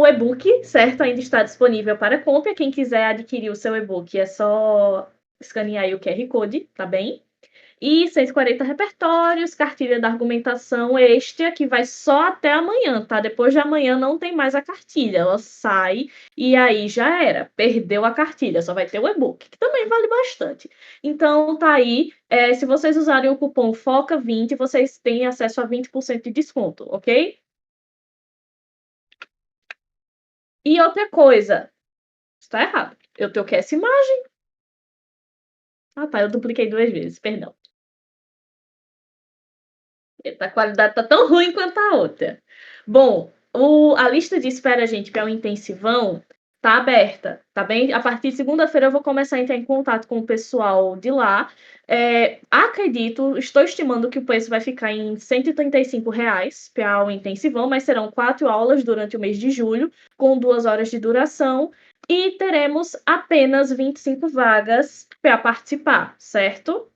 e-book, certo? Ainda está disponível para compra. Quem quiser adquirir o seu e-book é só escanear aí o QR Code, tá bem? E 140 repertórios, cartilha da argumentação extra, que vai só até amanhã, tá? Depois de amanhã não tem mais a cartilha, ela sai e aí já era, perdeu a cartilha, só vai ter o e-book, que também vale bastante. Então tá aí, se vocês usarem o cupom FOCA20, vocês têm acesso a 20% de desconto, ok? E outra coisa, está errado, eu tenho que essa imagem. Ah tá, eu dupliquei 2 vezes, perdão. A qualidade tá tão ruim quanto a outra. Bom, a lista de espera, gente, para o intensivão, tá aberta, tá bem? A partir de segunda-feira eu vou começar a entrar em contato com o pessoal de lá. Acredito, estou estimando que o preço vai ficar em R$ 135 para o intensivão, mas serão 4 aulas durante o mês de julho, com 2 horas de duração, e teremos apenas 25 vagas para participar, certo?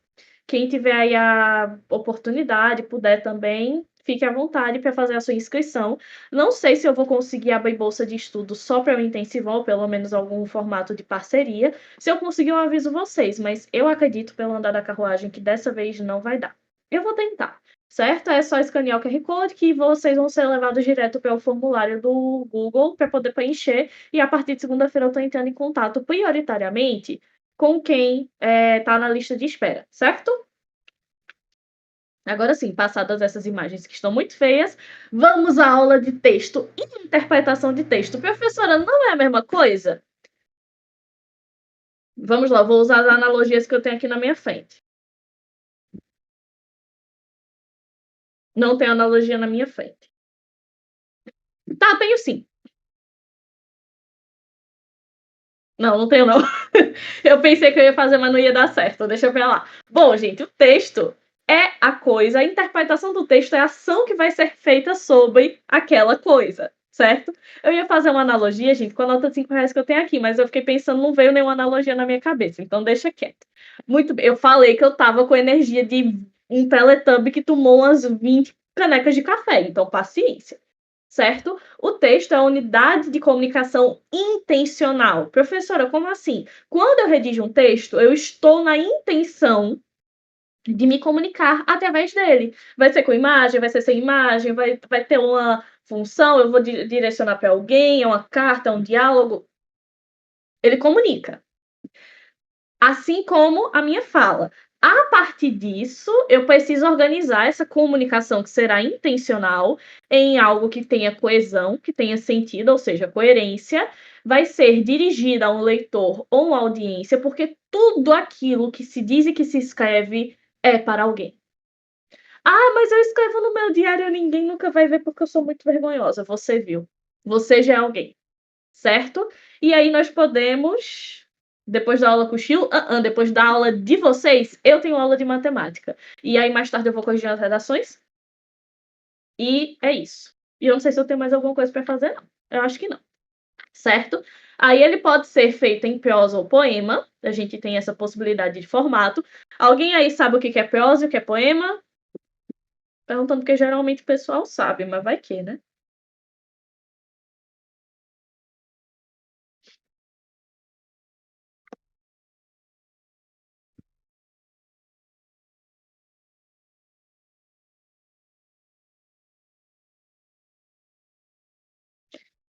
Quem tiver aí a oportunidade, puder também, fique à vontade para fazer a sua inscrição. Não sei se eu vou conseguir abrir bolsa de estudo só para o intensivão, ou pelo menos algum formato de parceria. Se eu conseguir, eu aviso vocês, mas eu acredito, pelo andar da carruagem, que dessa vez não vai dar. Eu vou tentar, certo? É só escanear o QR Code que vocês vão ser levados direto para o formulário do Google para poder preencher. E a partir de segunda-feira eu estou entrando em contato prioritariamente com quem está na lista de espera, certo? Agora sim, passadas essas imagens que estão muito feias, vamos à aula de texto e interpretação de texto. Professora, não é a mesma coisa? Vamos lá, vou usar as analogias que eu tenho aqui na minha frente. Não tenho analogia na minha frente. Tá, tenho sim. Não, não tenho não. Eu pensei que eu ia fazer, mas não ia dar certo. Deixa eu ver lá. Bom, gente, o texto é a coisa, a interpretação do texto é a ação que vai ser feita sobre aquela coisa, certo? Eu ia fazer uma analogia, gente, com a nota de R$ 5 que eu tenho aqui, mas eu fiquei pensando, não veio nenhuma analogia na minha cabeça, então deixa quieto. Muito bem, eu falei que eu tava com energia de um Teletubby que tomou umas 20 canecas de café, então paciência. Certo? O texto é a unidade de comunicação intencional. Professora, como assim? Quando eu redijo um texto, eu estou na intenção de me comunicar através dele. Vai ser com imagem, vai ser sem imagem, vai ter uma função, eu vou direcionar para alguém, é uma carta, é um diálogo. Ele comunica. Assim como a minha fala. A partir disso, eu preciso organizar essa comunicação que será intencional em algo que tenha coesão, que tenha sentido, ou seja, coerência, vai ser dirigida a um leitor ou uma audiência, porque tudo aquilo que se diz e que se escreve é para alguém. Ah, mas eu escrevo no meu diário e ninguém nunca vai ver porque eu sou muito vergonhosa. Você viu. Você já é alguém, certo? E aí nós podemos, depois da aula cochilo, depois da aula de vocês, eu tenho aula de matemática. E aí mais tarde eu vou corrigir as redações. E é isso. E eu não sei se eu tenho mais alguma coisa para fazer, não. Eu acho que não. Certo? Aí ele pode ser feito em prosa ou poema. A gente tem essa possibilidade de formato. Alguém aí sabe o que é prosa e o que é poema? Perguntando porque geralmente o pessoal sabe, mas vai que, né?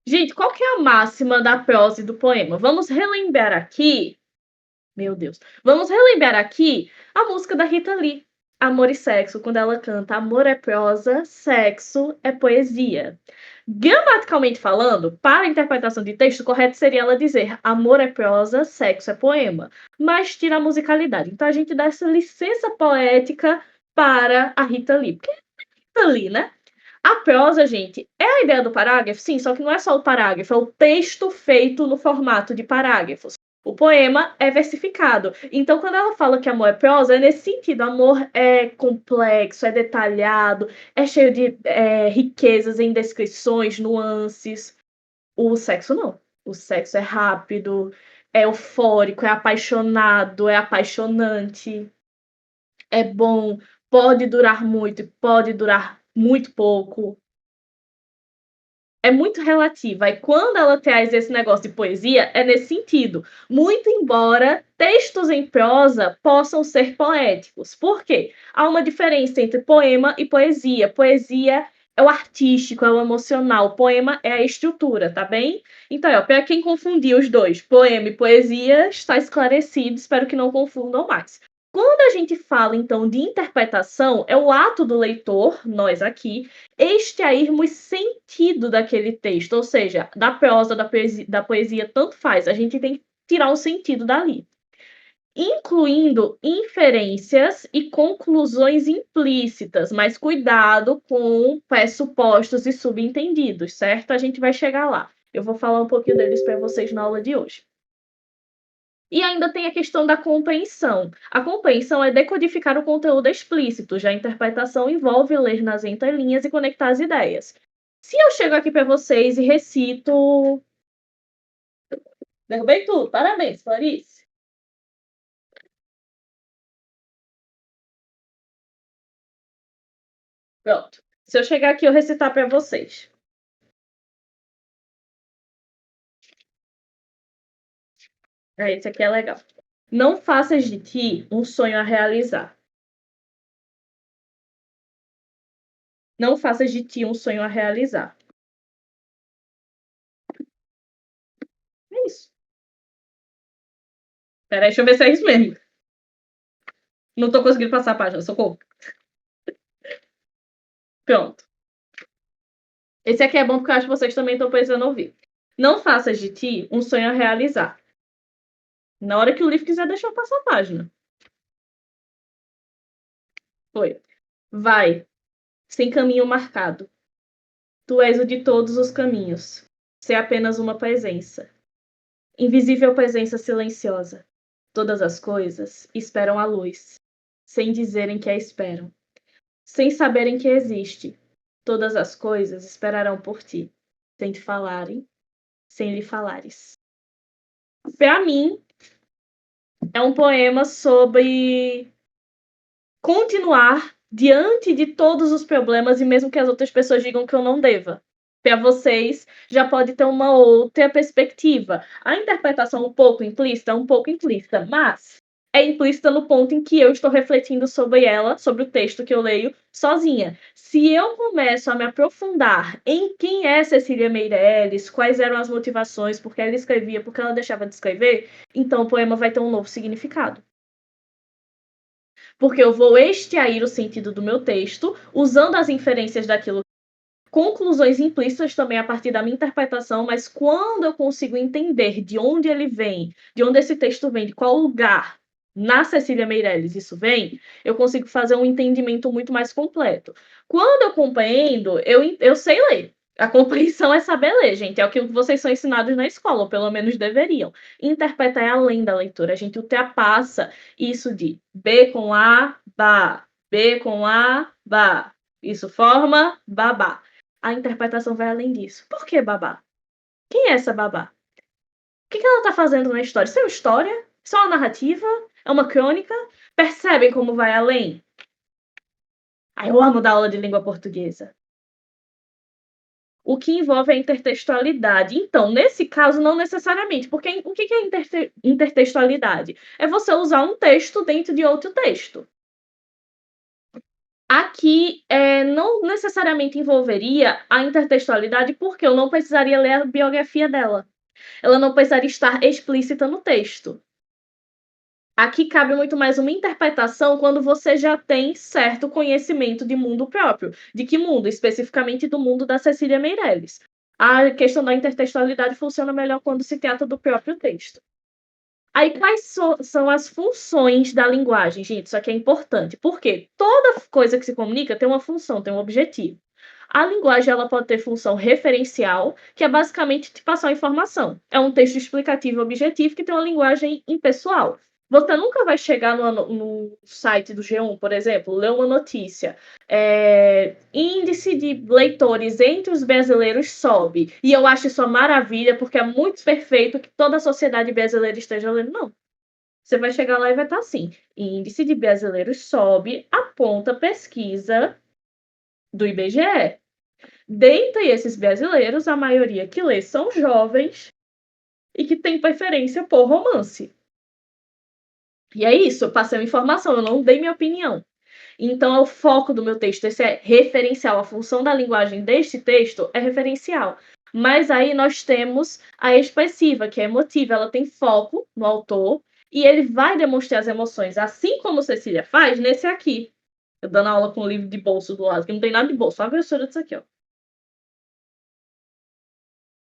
Gente, qual que é a máxima da prosa e do poema? Vamos relembrar aqui. Meu Deus. Vamos relembrar aqui a música da Rita Lee, Amor e Sexo, quando ela canta amor é prosa, sexo é poesia. Gramaticalmente falando, para a interpretação de texto, correto seria ela dizer amor é prosa, sexo é poema, mas tira a musicalidade. Então a gente dá essa licença poética para a Rita Lee. Porque é Rita Lee, né? A prosa, gente, é a ideia do parágrafo? Sim, só que não é só o parágrafo, é o texto feito no formato de parágrafos. O poema é versificado. Então, quando ela fala que amor é prosa, é nesse sentido. Amor é complexo, é detalhado, é cheio de riquezas em descrições, nuances. O sexo não. O sexo é rápido, é eufórico, é apaixonado, é apaixonante, é bom, pode durar muito, pode durar muito pouco. é muito relativa. E quando ela traz esse negócio de poesia, é nesse sentido. Muito embora textos em prosa possam ser poéticos. Por quê? Há uma diferença entre poema e poesia. Poesia é o artístico, é o emocional. Poema é a estrutura, tá bem? Então, para quem confundir os dois, poema e poesia, está esclarecido. Espero que não confundam mais. Quando a gente fala, então, de interpretação, é o ato do leitor, nós aqui, extrairmos sentido daquele texto, ou seja, da prosa, da poesia, tanto faz, a gente tem que tirar o sentido dali. Incluindo inferências e conclusões implícitas, mas cuidado com pressupostos e subentendidos, certo? A gente vai chegar lá. Eu vou falar um pouquinho deles para vocês na aula de hoje. E ainda tem a questão da compreensão. A compreensão é decodificar o conteúdo explícito, já a interpretação envolve ler nas entrelinhas e conectar as ideias. Se eu chego aqui para vocês e recito. Derrubei tudo. Parabéns, Clarice. Pronto. Se eu chegar aqui e eu recitar para vocês. Esse aqui é legal. Não faças de ti um sonho a realizar. Não faças de ti um sonho a realizar. É isso. Peraí, deixa eu ver se é isso mesmo. Não tô conseguindo passar a página, socorro. Pronto. Esse aqui é bom porque eu acho que vocês também estão precisando ouvir. Não faças de ti um sonho a realizar. Na hora que o livro quiser, deixa eu passar a página. Foi. Vai, sem caminho marcado. Tu és o de todos os caminhos. Ser apenas uma presença. Invisível presença silenciosa. Todas as coisas esperam a luz, sem dizerem que a esperam. Sem saberem que existe. Todas as coisas esperarão por ti, sem te falarem, sem lhe falares. Para mim, é um poema sobre continuar diante de todos os problemas e mesmo que as outras pessoas digam que eu não deva. Para vocês, já pode ter uma outra perspectiva. A interpretação um pouco implícita, mas é implícita no ponto em que eu estou refletindo sobre ela, sobre o texto que eu leio, sozinha. Se eu começo a me aprofundar em quem é Cecília Meirelles, quais eram as motivações, por que ela escrevia, por que ela deixava de escrever, então o poema vai ter um novo significado. Porque eu vou extrair o sentido do meu texto, usando as inferências daquilo, conclusões implícitas também a partir da minha interpretação, mas quando eu consigo entender de onde ele vem, de onde esse texto vem, de qual lugar na Cecília Meirelles isso vem, eu consigo fazer um entendimento muito mais completo. Quando eu compreendo, eu sei ler. A compreensão é saber ler, gente. É aquilo que vocês são ensinados na escola, ou pelo menos deveriam. Interpretar é além da leitura. A gente ultrapassa isso de B com A, ba. B com A, ba. Isso forma babá. A interpretação vai além disso. Por que babá? Quem é essa babá? O que ela está fazendo na história? Isso é uma história? Isso é uma narrativa? É uma crônica? Percebem como vai além? Eu amo dar aula de língua portuguesa. O que envolve a intertextualidade. Então, nesse caso, não necessariamente, porque o que é intertextualidade? É você usar um texto dentro de outro texto. Aqui, não necessariamente envolveria a intertextualidade, porque eu não precisaria ler a biografia dela. Ela não precisaria estar explícita no texto. Aqui cabe muito mais uma interpretação quando você já tem certo conhecimento de mundo próprio. De que mundo? Especificamente do mundo da Cecília Meirelles. A questão da intertextualidade funciona melhor quando se trata do próprio texto. Aí, quais são as funções da linguagem, gente? Isso aqui é importante, porque toda coisa que se comunica tem uma função, tem um objetivo. A linguagem ela pode ter função referencial, que é basicamente te passar informação. É um texto explicativo objetivo que tem uma linguagem impessoal. Você nunca vai chegar no site do G1, por exemplo, ler uma notícia. Índice de leitores entre os brasileiros sobe. E eu acho isso uma maravilha, porque é muito perfeito que toda a sociedade brasileira esteja lendo. Não. Você vai chegar lá e vai estar assim. Índice de brasileiros sobe, aponta pesquisa do IBGE. Dentre esses brasileiros, a maioria que lê são jovens e que tem preferência por romance. E é isso, eu passei uma informação, eu não dei minha opinião. Então, o foco do meu texto, esse é referencial. A função da linguagem deste texto é referencial. Mas aí nós temos a expressiva, que é emotiva. Ela tem foco no autor e ele vai demonstrar as emoções, assim como Cecília faz nesse aqui. Eu dando aula com um livro de bolso do lado, que não tem nada de bolso, só a grossura disso aqui, ó.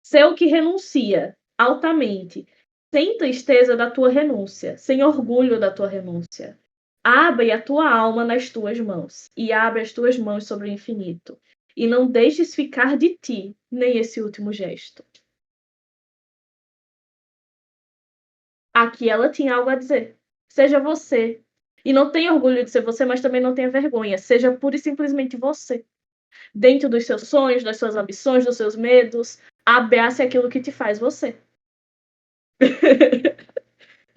Ser o que renuncia altamente, sem tristeza da tua renúncia, sem orgulho da tua renúncia. Abre a tua alma nas tuas mãos, e abre as tuas mãos sobre o infinito. E não deixes ficar de ti nem esse último gesto. Aqui ela tinha algo a dizer. Seja você. E não tenha orgulho de ser você, mas também não tenha vergonha. Seja pura e simplesmente você. Dentro dos seus sonhos, das suas ambições, dos seus medos, abrace aquilo que te faz você.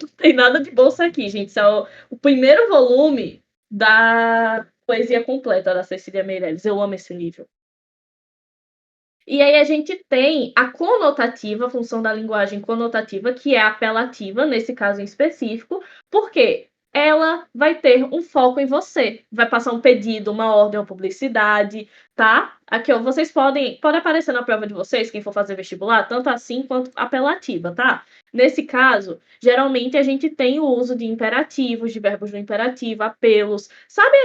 Não tem nada de bolsa aqui, gente. Isso é o primeiro volume da poesia completa da Cecília Meirelles. Eu amo esse livro. E aí a gente tem a conotativa, a função da linguagem conotativa, que é apelativa, nesse caso em específico, porque ela vai ter um foco em você. Vai passar um pedido, uma ordem, uma publicidade, tá? Aqui, ó, vocês pode aparecer na prova de vocês, quem for fazer vestibular, tanto assim quanto apelativa, tá? Nesse caso, geralmente a gente tem o uso de imperativos, de verbos no imperativo, apelos. Sabe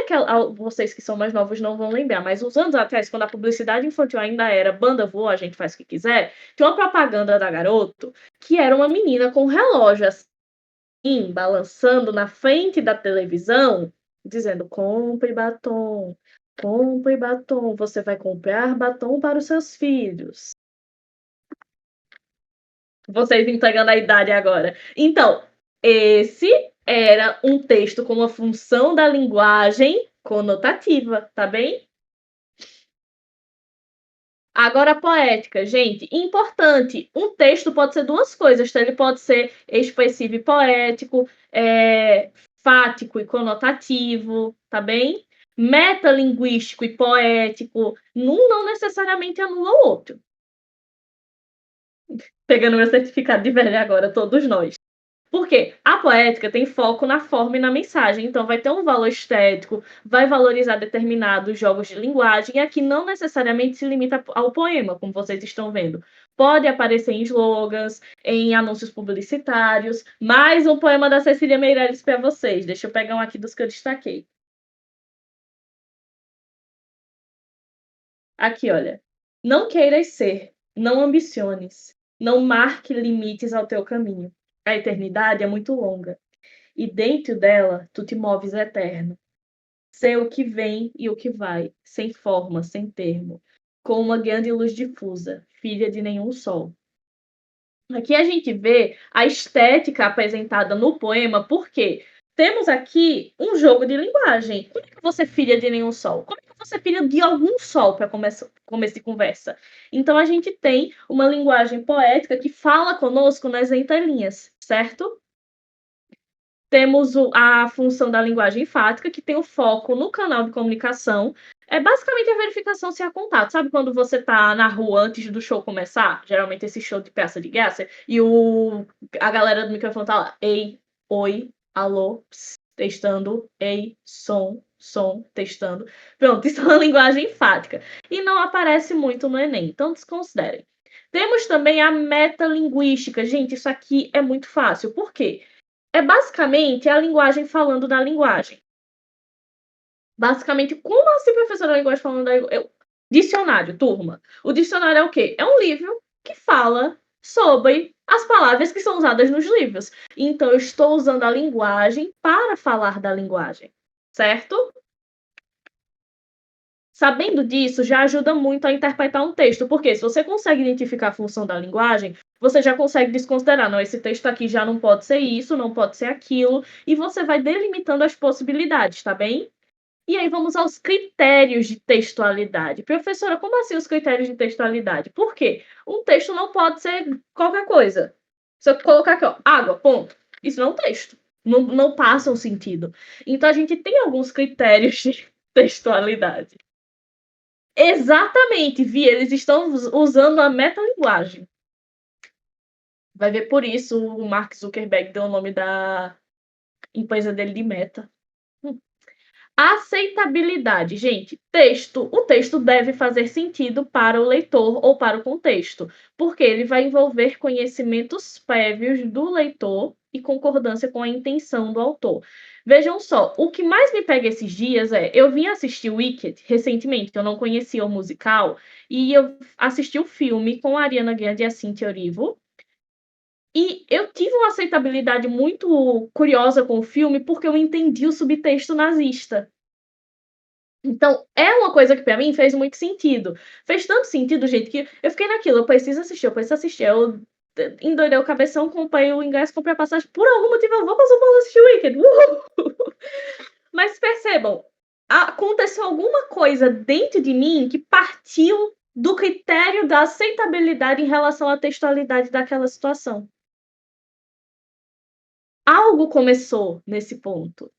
vocês que são mais novos não vão lembrar, mas uns anos atrás, quando a publicidade infantil ainda era banda voa, a gente faz o que quiser, tinha uma propaganda da Garoto que era uma menina com um relógio assim, balançando na frente da televisão, dizendo: compre batom, você vai comprar batom para os seus filhos. Vocês entregando a idade agora. Então, esse era um texto com uma função da linguagem conotativa, tá bem? Agora, a poética, gente, importante. Um texto pode ser duas coisas, tá? Ele pode ser expressivo e poético, fático e conotativo, tá bem? Metalinguístico e poético, não necessariamente anula o outro. Pegando meu certificado de velha agora, todos nós. Porque a poética tem foco na forma e na mensagem, então vai ter um valor estético, vai valorizar determinados jogos de linguagem, e aqui não necessariamente se limita ao poema, como vocês estão vendo. Pode aparecer em slogans, em anúncios publicitários. Mais um poema da Cecília Meirelles para vocês. Deixa eu pegar um aqui dos que eu destaquei. Aqui, olha. Não queiras ser, não ambiciones, não marque limites ao teu caminho. A eternidade é muito longa. E dentro dela tu te moves eterno. Sei o que vem e o que vai, sem forma, sem termo, com uma grande luz difusa, filha de nenhum sol. Aqui a gente vê a estética apresentada no poema, porque temos aqui um jogo de linguagem. Como é que você é filha de nenhum sol? Como é que você é filha de algum sol para começo de conversa? Então a gente tem uma linguagem poética que fala conosco nas entrelinhas, certo? Temos a função da linguagem enfática, que tem o foco no canal de comunicação. É basicamente a verificação se há contato. Sabe quando você tá na rua antes do show começar? Geralmente esse show de peça de graça. E a galera do microfone tá lá. Ei, oi, alô, ps, testando. Ei, som, testando. Pronto, isso é uma linguagem enfática. E não aparece muito no Enem, então desconsiderem. Temos também a metalinguística. Gente, isso aqui é muito fácil. Por quê? É basicamente a linguagem falando da linguagem. Basicamente, como assim, professora, a linguagem falando da linguagem? Dicionário, turma. O dicionário é o quê? É um livro que fala sobre as palavras que são usadas nos livros. Então, eu estou usando a linguagem para falar da linguagem, certo? Sabendo disso, já ajuda muito a interpretar um texto, porque se você consegue identificar a função da linguagem, você já consegue desconsiderar, não, esse texto aqui já não pode ser isso, não pode ser aquilo, e você vai delimitando as possibilidades, tá bem? E aí vamos aos critérios de textualidade. Professora, como assim os critérios de textualidade? Por quê? Um texto não pode ser qualquer coisa. Se eu colocar aqui, ó, água, ponto. Isso não é um texto. Não passa um sentido. Então a gente tem alguns critérios de textualidade. Exatamente, Vi, eles estão usando a metalinguagem. Vai ver por isso o Mark Zuckerberg deu o nome da empresa dele de Meta. Aceitabilidade, gente. O texto deve fazer sentido para o leitor ou para o contexto, porque ele vai envolver conhecimentos prévios do leitor e concordância com a intenção do autor. Vejam só, o que mais me pega esses dias eu vim assistir Wicked recentemente, que eu não conhecia o musical, e eu assisti o filme com a Ariana Grande e a Cynthia Erivo, e eu tive uma aceitabilidade muito curiosa com o filme, porque eu entendi o subtexto nazista. Então, é uma coisa que pra mim fez muito sentido. Fez tanto sentido, gente, que eu fiquei naquilo, eu preciso assistir, eu preciso assistir. Eu endoidei o cabeção, comprei o ingresso, comprei a passagem. Por algum motivo, eu vou pra São Paulo assistir o Wicked. Mas percebam, aconteceu alguma coisa dentro de mim que partiu do critério da aceitabilidade em relação à textualidade daquela situação. Algo começou nesse ponto.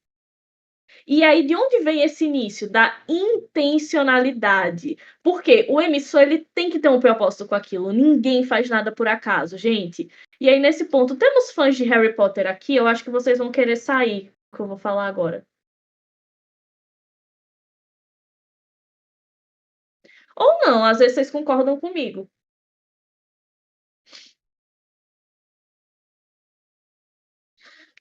E aí, de onde vem esse início? Da intencionalidade. Porque o emissor ele tem que ter um propósito com aquilo. Ninguém faz nada por acaso, gente. E aí, nesse ponto, temos fãs de Harry Potter aqui. Eu acho que vocês vão querer sair, que eu vou falar agora. Ou não, às vezes vocês concordam comigo.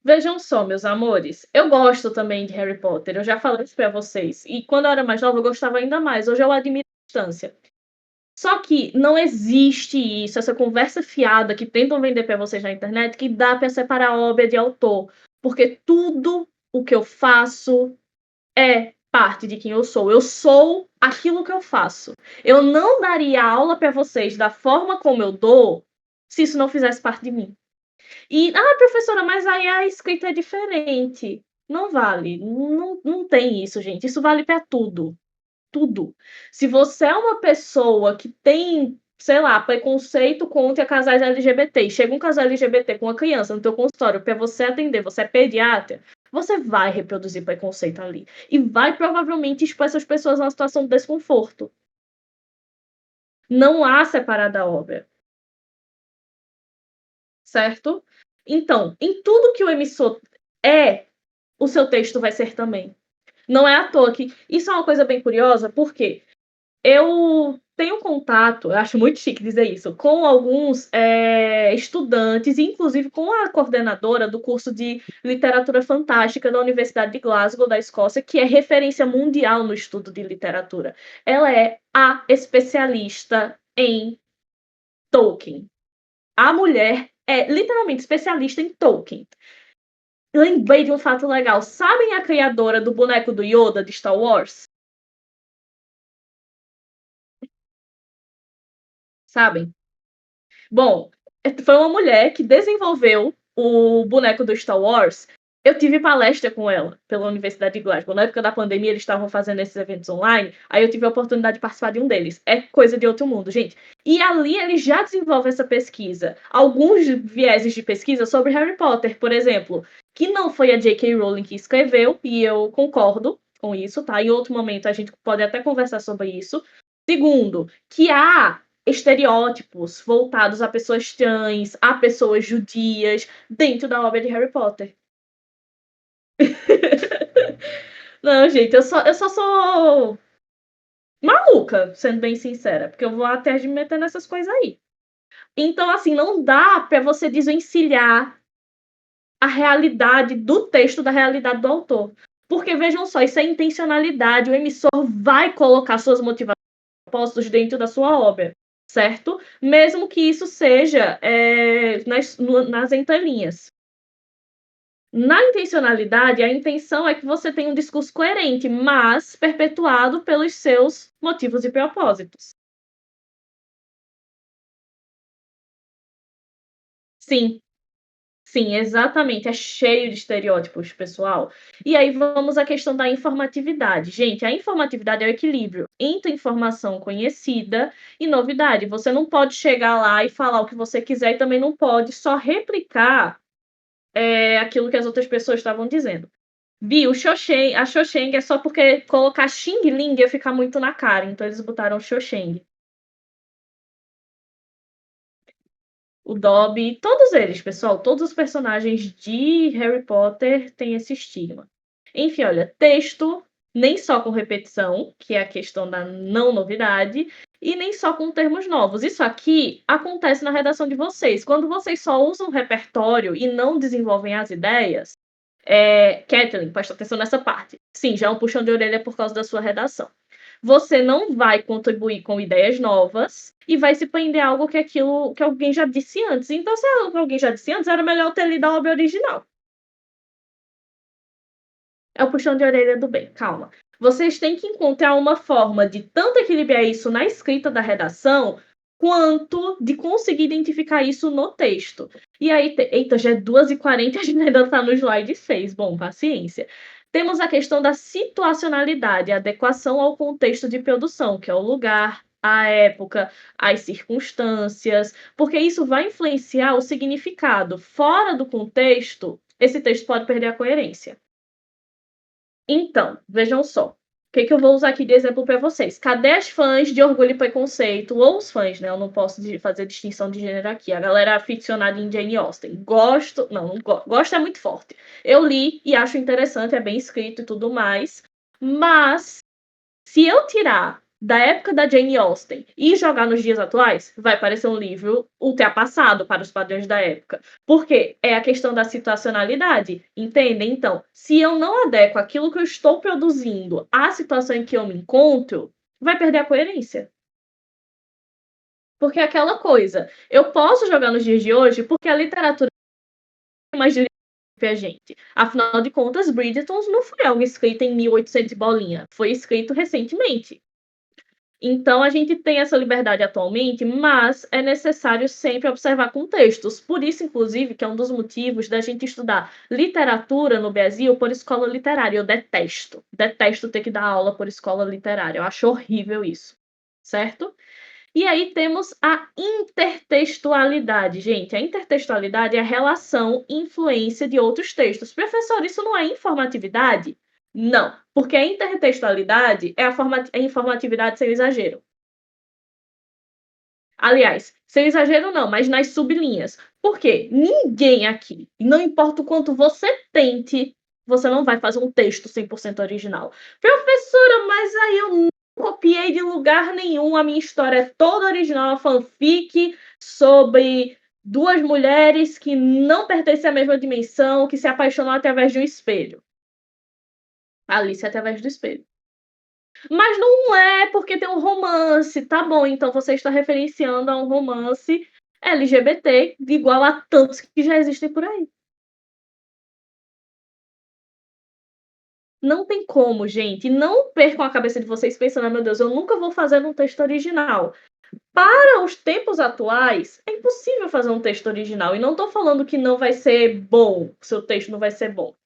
Vejam só, meus amores, eu gosto também de Harry Potter, eu já falei isso pra vocês. E quando eu era mais nova, eu gostava ainda mais. Hoje eu admiro a distância. Só que não existe isso, essa conversa fiada que tentam vender para vocês na internet, que dá para separar obra de autor. Porque tudo o que eu faço é parte de quem eu sou. Eu sou aquilo que eu faço. Eu não daria aula para vocês da forma como eu dou se isso não fizesse parte de mim. E, professora, mas aí a escrita é diferente. Não vale. Não tem isso, gente. Isso vale para tudo. Tudo. Se você é uma pessoa que tem, sei lá, preconceito contra casais LGBT, e chega um casal LGBT com uma criança no teu consultório para você atender, você é pediatra, você vai reproduzir preconceito ali. E vai provavelmente expor essas pessoas numa situação de desconforto. Não há separar da obra. Certo? Então, em tudo que o emissor é, o seu texto vai ser também. Não é à toa que isso é uma coisa bem curiosa, porque eu tenho contato, eu acho muito chique dizer isso, com alguns estudantes, inclusive com a coordenadora do curso de Literatura Fantástica da Universidade de Glasgow, da Escócia, que é referência mundial no estudo de literatura. Ela é a especialista em Tolkien. A mulher é literalmente especialista em Tolkien. Lembrei de um fato legal. Sabem a criadora do boneco do Yoda de Star Wars? Sabem? Bom, foi uma mulher que desenvolveu o boneco do Star Wars. Eu tive palestra com ela pela Universidade de Glasgow. Na época da pandemia, eles estavam fazendo esses eventos online. Aí eu tive a oportunidade de participar de um deles. É coisa de outro mundo, gente. E ali ele já desenvolve essa pesquisa. Alguns vieses de pesquisa sobre Harry Potter, por exemplo, que não foi a J.K. Rowling que escreveu, e eu concordo com isso, tá? Em outro momento a gente pode até conversar sobre isso. Segundo, que há estereótipos voltados a pessoas trans, a pessoas judias, dentro da obra de Harry Potter. Não, gente, eu só sou maluca, sendo bem sincera, porque eu vou até de me meter nessas coisas aí. Então, assim, não dá para você desvencilhar a realidade do texto da realidade do autor. Porque vejam só, isso é intencionalidade, o emissor vai colocar suas motivações propósitos dentro da sua obra, certo? Mesmo que isso seja nas entrelinhas. Na intencionalidade, a intenção é que você tenha um discurso coerente, mas perpetuado pelos seus motivos e propósitos. Sim, sim, exatamente. É cheio de estereótipos, pessoal. E aí vamos à questão da informatividade. Gente, a informatividade é o equilíbrio entre informação conhecida e novidade. Você não pode chegar lá e falar o que você quiser e também não pode só replicar aquilo que as outras pessoas estavam dizendo. Vi, a Xoxeng é só porque colocar Xing Ling ia ficar muito na cara, então eles botaram Xoxeng. O Dobby, todos eles, pessoal, todos os personagens de Harry Potter têm esse estigma. Enfim, olha, texto, nem só com repetição, que é a questão da não novidade, e nem só com termos novos. Isso aqui acontece na redação de vocês. Quando vocês só usam o repertório e não desenvolvem as ideias, Kathleen, presta atenção nessa parte. Sim, já é um puxão de orelha por causa da sua redação. Você não vai contribuir com ideias novas e vai se prender a algo que aquilo que alguém já disse antes. Então, se é algo que alguém já disse antes, era melhor ter lido a obra original. É o puxão de orelha do bem, calma. Vocês têm que encontrar uma forma de tanto equilibrar isso na escrita da redação, quanto de conseguir identificar isso no texto. E aí, eita, já é 2h40 e a gente ainda está no slide 6. Bom, paciência. Temos a questão da situacionalidade, a adequação ao contexto de produção, que é o lugar, a época, as circunstâncias, porque isso vai influenciar o significado. Fora do contexto, esse texto pode perder a coerência. Então, vejam só. O que eu vou usar aqui de exemplo para vocês? Cadê as fãs de Orgulho e Preconceito? Ou os fãs, né? Eu não posso fazer distinção de gênero aqui. A galera aficionada em Jane Austen. Gosto. Não gosto é muito forte. Eu li e acho interessante, é bem escrito e tudo mais. Mas, se eu tirar da época da Jane Austen e jogar nos dias atuais, vai parecer um livro ultrapassado para os padrões da época. Porque é a questão da situacionalidade, entendem? Então, se eu não adequo aquilo que eu estou produzindo à situação em que eu me encontro, vai perder a coerência. Porque é aquela coisa, eu posso jogar nos dias de hoje porque a literatura é mais de a gente. Afinal de contas, Bridgerton não foi algo escrito em 1800 bolinha, foi escrito recentemente. Então, a gente tem essa liberdade atualmente, mas é necessário sempre observar contextos. Por isso, inclusive, que é um dos motivos da gente estudar literatura no Brasil por escola literária. Eu detesto. Detesto ter que dar aula por escola literária. Eu acho horrível isso. Certo? E aí temos a intertextualidade. Gente, a intertextualidade é a relação e influência de outros textos. Professor, isso não é informatividade? Não, porque a intertextualidade é a informatividade sem exagero. Aliás, sem exagero não, mas nas sublinhas. Por quê? Ninguém aqui, não importa o quanto você tente, você não vai fazer um texto 100% original. Professora, mas aí eu não copiei de lugar nenhum, a minha história é toda original, a fanfic sobre duas mulheres que não pertencem à mesma dimensão, que se apaixonam através de um espelho. Alice através do espelho. Mas não é porque tem um romance, tá bom, então você está referenciando a um romance LGBT igual a tantos que já existem por aí. Não tem como, gente. Não percam a cabeça de vocês pensando, ah, meu Deus, eu nunca vou fazer um texto original. Para os tempos atuais, é impossível fazer um texto original. E não estou falando que não vai ser bom, seu texto não vai ser bom.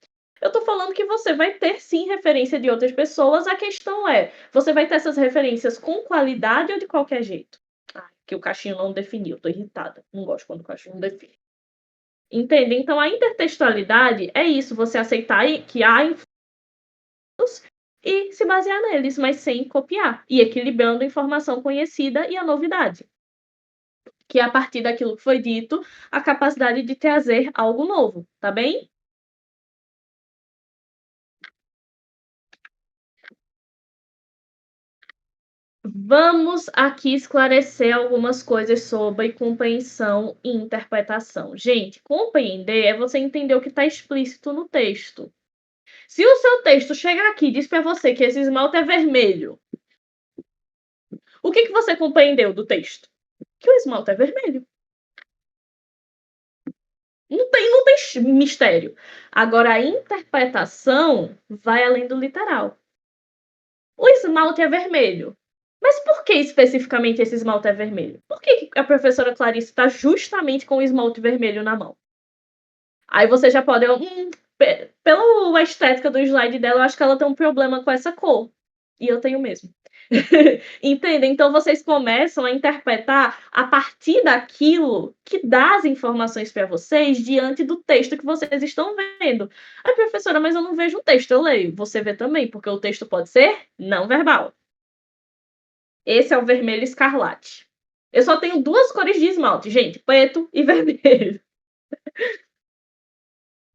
Eu tô falando que você vai ter sim referência de outras pessoas. A questão é, você vai ter essas referências com qualidade ou de qualquer jeito? Ah, que o cachinho não definiu, tô irritada. Não gosto quando o cachinho não define. Entende? Então a intertextualidade é isso, você aceitar que há influências e se basear neles, mas sem copiar. E equilibrando a informação conhecida e a novidade. Que é a partir daquilo que foi dito, a capacidade de trazer algo novo, tá bem? Vamos aqui esclarecer algumas coisas sobre compreensão e interpretação. Gente, compreender é você entender o que está explícito no texto. Se o seu texto chegar aqui e diz para você que esse esmalte é vermelho, o que você compreendeu do texto? Que o esmalte é vermelho. Não tem mistério. Agora, a interpretação vai além do literal. O esmalte é vermelho. Mas por que especificamente esse esmalte é vermelho? Por que a professora Clarice está justamente com o esmalte vermelho na mão? Aí você já pode... pela estética do slide dela, eu acho que ela tem um problema com essa cor. E eu tenho mesmo. Entendem? Então vocês começam a interpretar a partir daquilo que dá as informações para vocês diante do texto que vocês estão vendo. Ai, professora, mas eu não vejo o texto, eu leio. Você vê também, porque o texto pode ser não verbal. Esse é o vermelho escarlate. Eu só tenho 2 cores de esmalte, gente, preto e vermelho.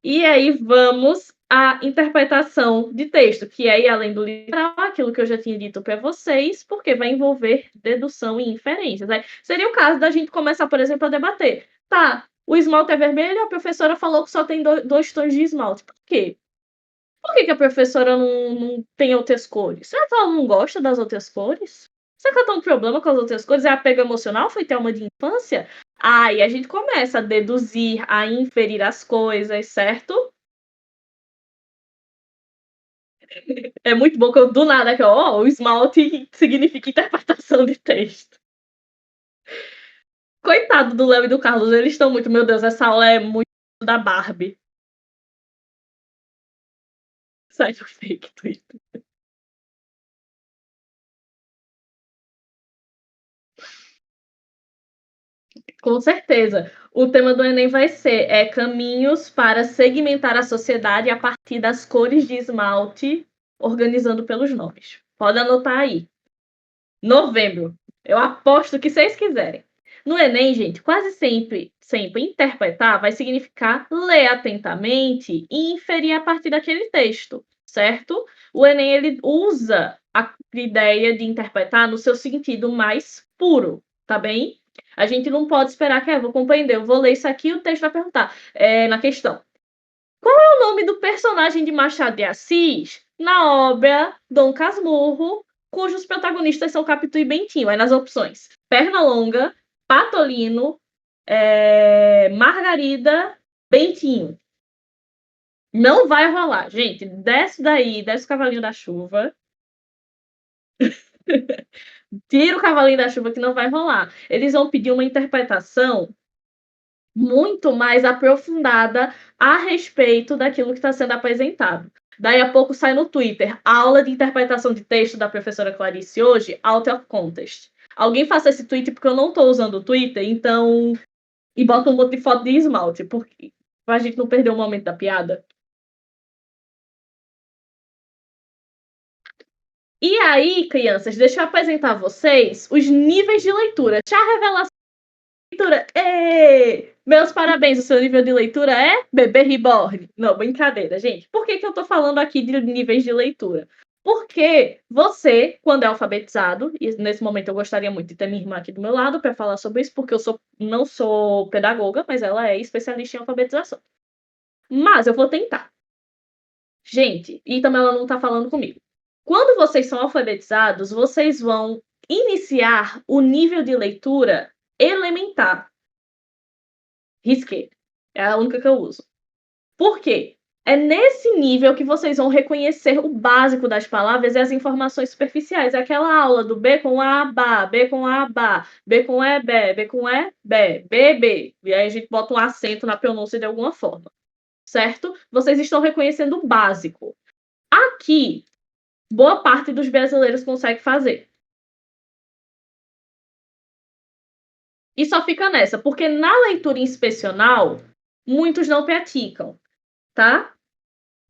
E aí vamos à interpretação de texto, que é ir além do literal, aquilo que eu já tinha dito para vocês, porque vai envolver dedução e inferências. Né? Seria o caso da gente começar, por exemplo, a debater. Tá, o esmalte é vermelho, a professora falou que só tem 2 tons de esmalte. Por quê? Por que a professora não tem outras cores? Será que ela não gosta das outras cores? Será que ela tem um problema com as outras cores? É apego emocional? Foi trauma de infância? Aí a gente começa a deduzir, a inferir as coisas, certo? É muito bom que eu, do nada, que ó, o esmalte significa interpretação de texto. Coitado do Léo e do Carlos, eles estão muito, meu Deus, essa aula é muito da Barbie. Sai do fake Twitter. Com certeza. O tema do Enem vai ser caminhos para segmentar a sociedade a partir das cores de esmalte, organizando pelos nomes. Pode anotar aí. Novembro. Eu aposto que vocês quiserem. No Enem, gente, quase sempre interpretar vai significar ler atentamente e inferir a partir daquele texto, certo? O Enem ele usa a ideia de interpretar no seu sentido mais puro, tá bem? A gente não pode esperar que, vou compreender, eu vou ler isso aqui e o texto vai perguntar, na questão. Qual é o nome do personagem de Machado de Assis na obra Dom Casmurro, cujos protagonistas são Capitu e Bentinho? Aí nas opções, Pernalonga, Patolino, Margarida, Bentinho. Não vai rolar, gente. Desce daí, desce o cavalinho da chuva. Tira o cavalinho da chuva que não vai rolar. Eles vão pedir uma interpretação muito mais aprofundada a respeito daquilo que está sendo apresentado. Daí a pouco sai no Twitter, aula de interpretação de texto da professora Clarice hoje, out of context. Alguém faça esse tweet porque eu não estou usando o Twitter, então... E bota um monte de foto de esmalte, porque... pra gente não perder o momento da piada. E aí, crianças, deixa eu apresentar a vocês os níveis de leitura. Tchau, revelação de leitura. Ê! Meus parabéns, o seu nível de leitura é bebê reborn. Não, brincadeira, gente. Por que eu tô falando aqui de níveis de leitura? Porque você, quando é alfabetizado, e nesse momento eu gostaria muito de ter minha irmã aqui do meu lado para falar sobre isso, porque eu não sou pedagoga, mas ela é especialista em alfabetização. Mas eu vou tentar. Gente, e também ela não tá falando comigo. Quando vocês são alfabetizados, vocês vão iniciar o nível de leitura elementar. Risquei. É a única que eu uso. Por quê? É nesse nível que vocês vão reconhecer o básico das palavras e as informações superficiais. É aquela aula do B com A, ba, B com A, ba, B com E, bé, B com E, bé, B. E aí a gente bota um acento na pronúncia de alguma forma. Certo? Vocês estão reconhecendo o básico. Aqui, boa parte dos brasileiros consegue fazer. E só fica nessa, porque na leitura inspecional, muitos não praticam, tá?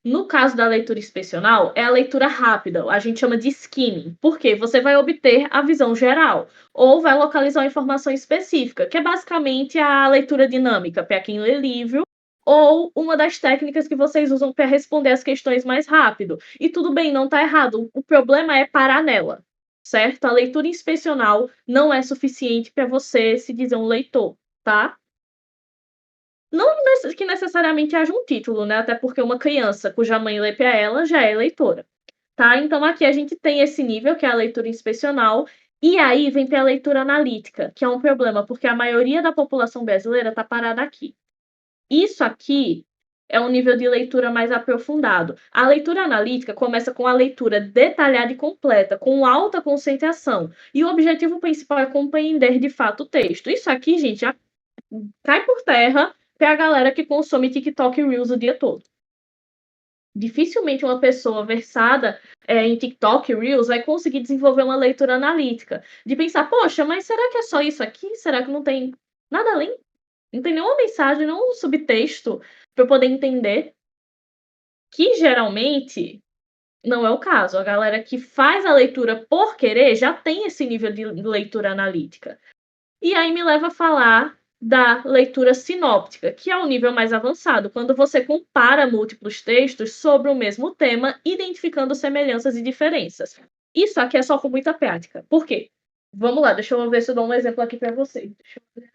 No caso da leitura inspecional, é a leitura rápida, a gente chama de skimming, porque você vai obter a visão geral, ou vai localizar uma informação específica, que é basicamente a leitura dinâmica, para quem lê livro, ou uma das técnicas que vocês usam para responder as questões mais rápido. E tudo bem, não está errado, o problema é parar nela, certo? A leitura inspecional não é suficiente para você se dizer um leitor, tá? Não que necessariamente haja um título, né? Até porque uma criança cuja mãe lê para ela já é leitora, tá? Então aqui a gente tem esse nível, que é a leitura inspecional, e aí vem para a leitura analítica, que é um problema, porque a maioria da população brasileira está parada aqui. Isso aqui é um nível de leitura mais aprofundado. A leitura analítica começa com a leitura detalhada e completa, com alta concentração. E o objetivo principal é compreender de fato o texto. Isso aqui, gente, já cai por terra para a galera que consome TikTok e Reels o dia todo. Dificilmente uma pessoa versada em TikTok, Reels, vai conseguir desenvolver uma leitura analítica. De pensar, poxa, mas será que é só isso aqui? Será que não tem nada além? Não tem nenhuma mensagem, nenhum subtexto para eu poder entender? Que geralmente não é o caso. A galera que faz a leitura por querer já tem esse nível de leitura analítica. E aí me leva a falar da leitura sinóptica, que é o nível mais avançado, quando você compara múltiplos textos sobre o mesmo tema, identificando semelhanças e diferenças. Isso aqui é só com muita prática. Por quê? Vamos lá, deixa eu ver se eu dou um exemplo aqui para vocês. Deixa eu ver.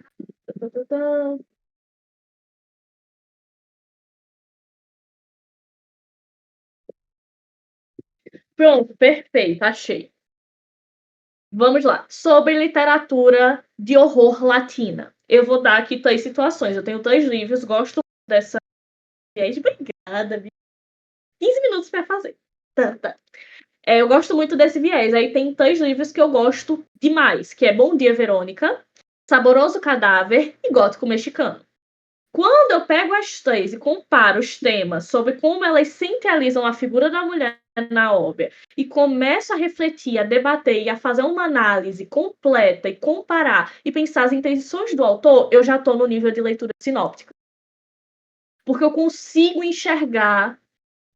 Pronto, perfeito, achei. Vamos lá. Sobre literatura de horror latina. Eu vou dar aqui 3 situações. Eu tenho 3 livros, gosto dessa viés. Obrigada, 15 minutos para fazer. Tá, tá. Eu gosto muito desse viés. Aí tem 3 livros que eu gosto demais, que é Bom Dia, Verônica, Saboroso Cadáver e Gótico Mexicano. Quando eu pego as 3 e comparo os temas sobre como elas centralizam a figura da mulher na obra e começo a refletir, a debater e a fazer uma análise completa e comparar e pensar as intenções do autor, eu já estou no nível de leitura sinóptica. Porque eu consigo enxergar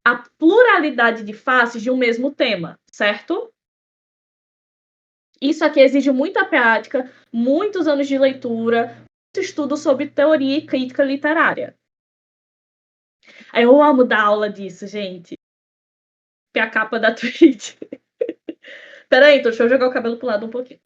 a pluralidade de faces de um mesmo tema, certo? Isso aqui exige muita prática, muitos anos de leitura, muito estudo sobre teoria e crítica literária. Eu amo dar aula disso, gente. Que é a capa da Twitch. Peraí, então deixa eu jogar o cabelo pro lado um pouquinho.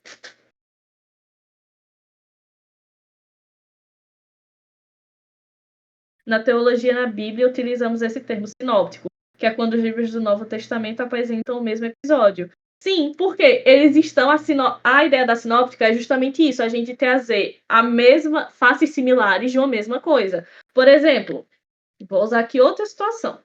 Na teologia na Bíblia, utilizamos esse termo sinóptico, que é quando os livros do Novo Testamento apresentam o mesmo episódio. Sim, porque eles estão a ideia da sinóptica é justamente isso, a gente trazer a mesma faces similares de uma mesma coisa. Por exemplo, vou usar aqui outra situação.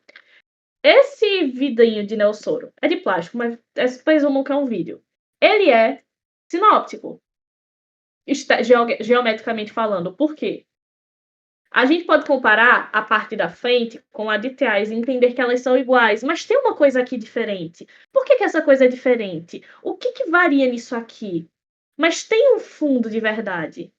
Esse vidrinho de Nelsoro é de plástico, mas presumam que é um vídeo. Ele é sinóptico, geometricamente falando. Por quê? A gente pode comparar a parte da frente com a de trás e entender que elas são iguais, mas tem uma coisa aqui diferente. Por que essa coisa é diferente? O que varia nisso aqui? Mas tem um fundo de verdade,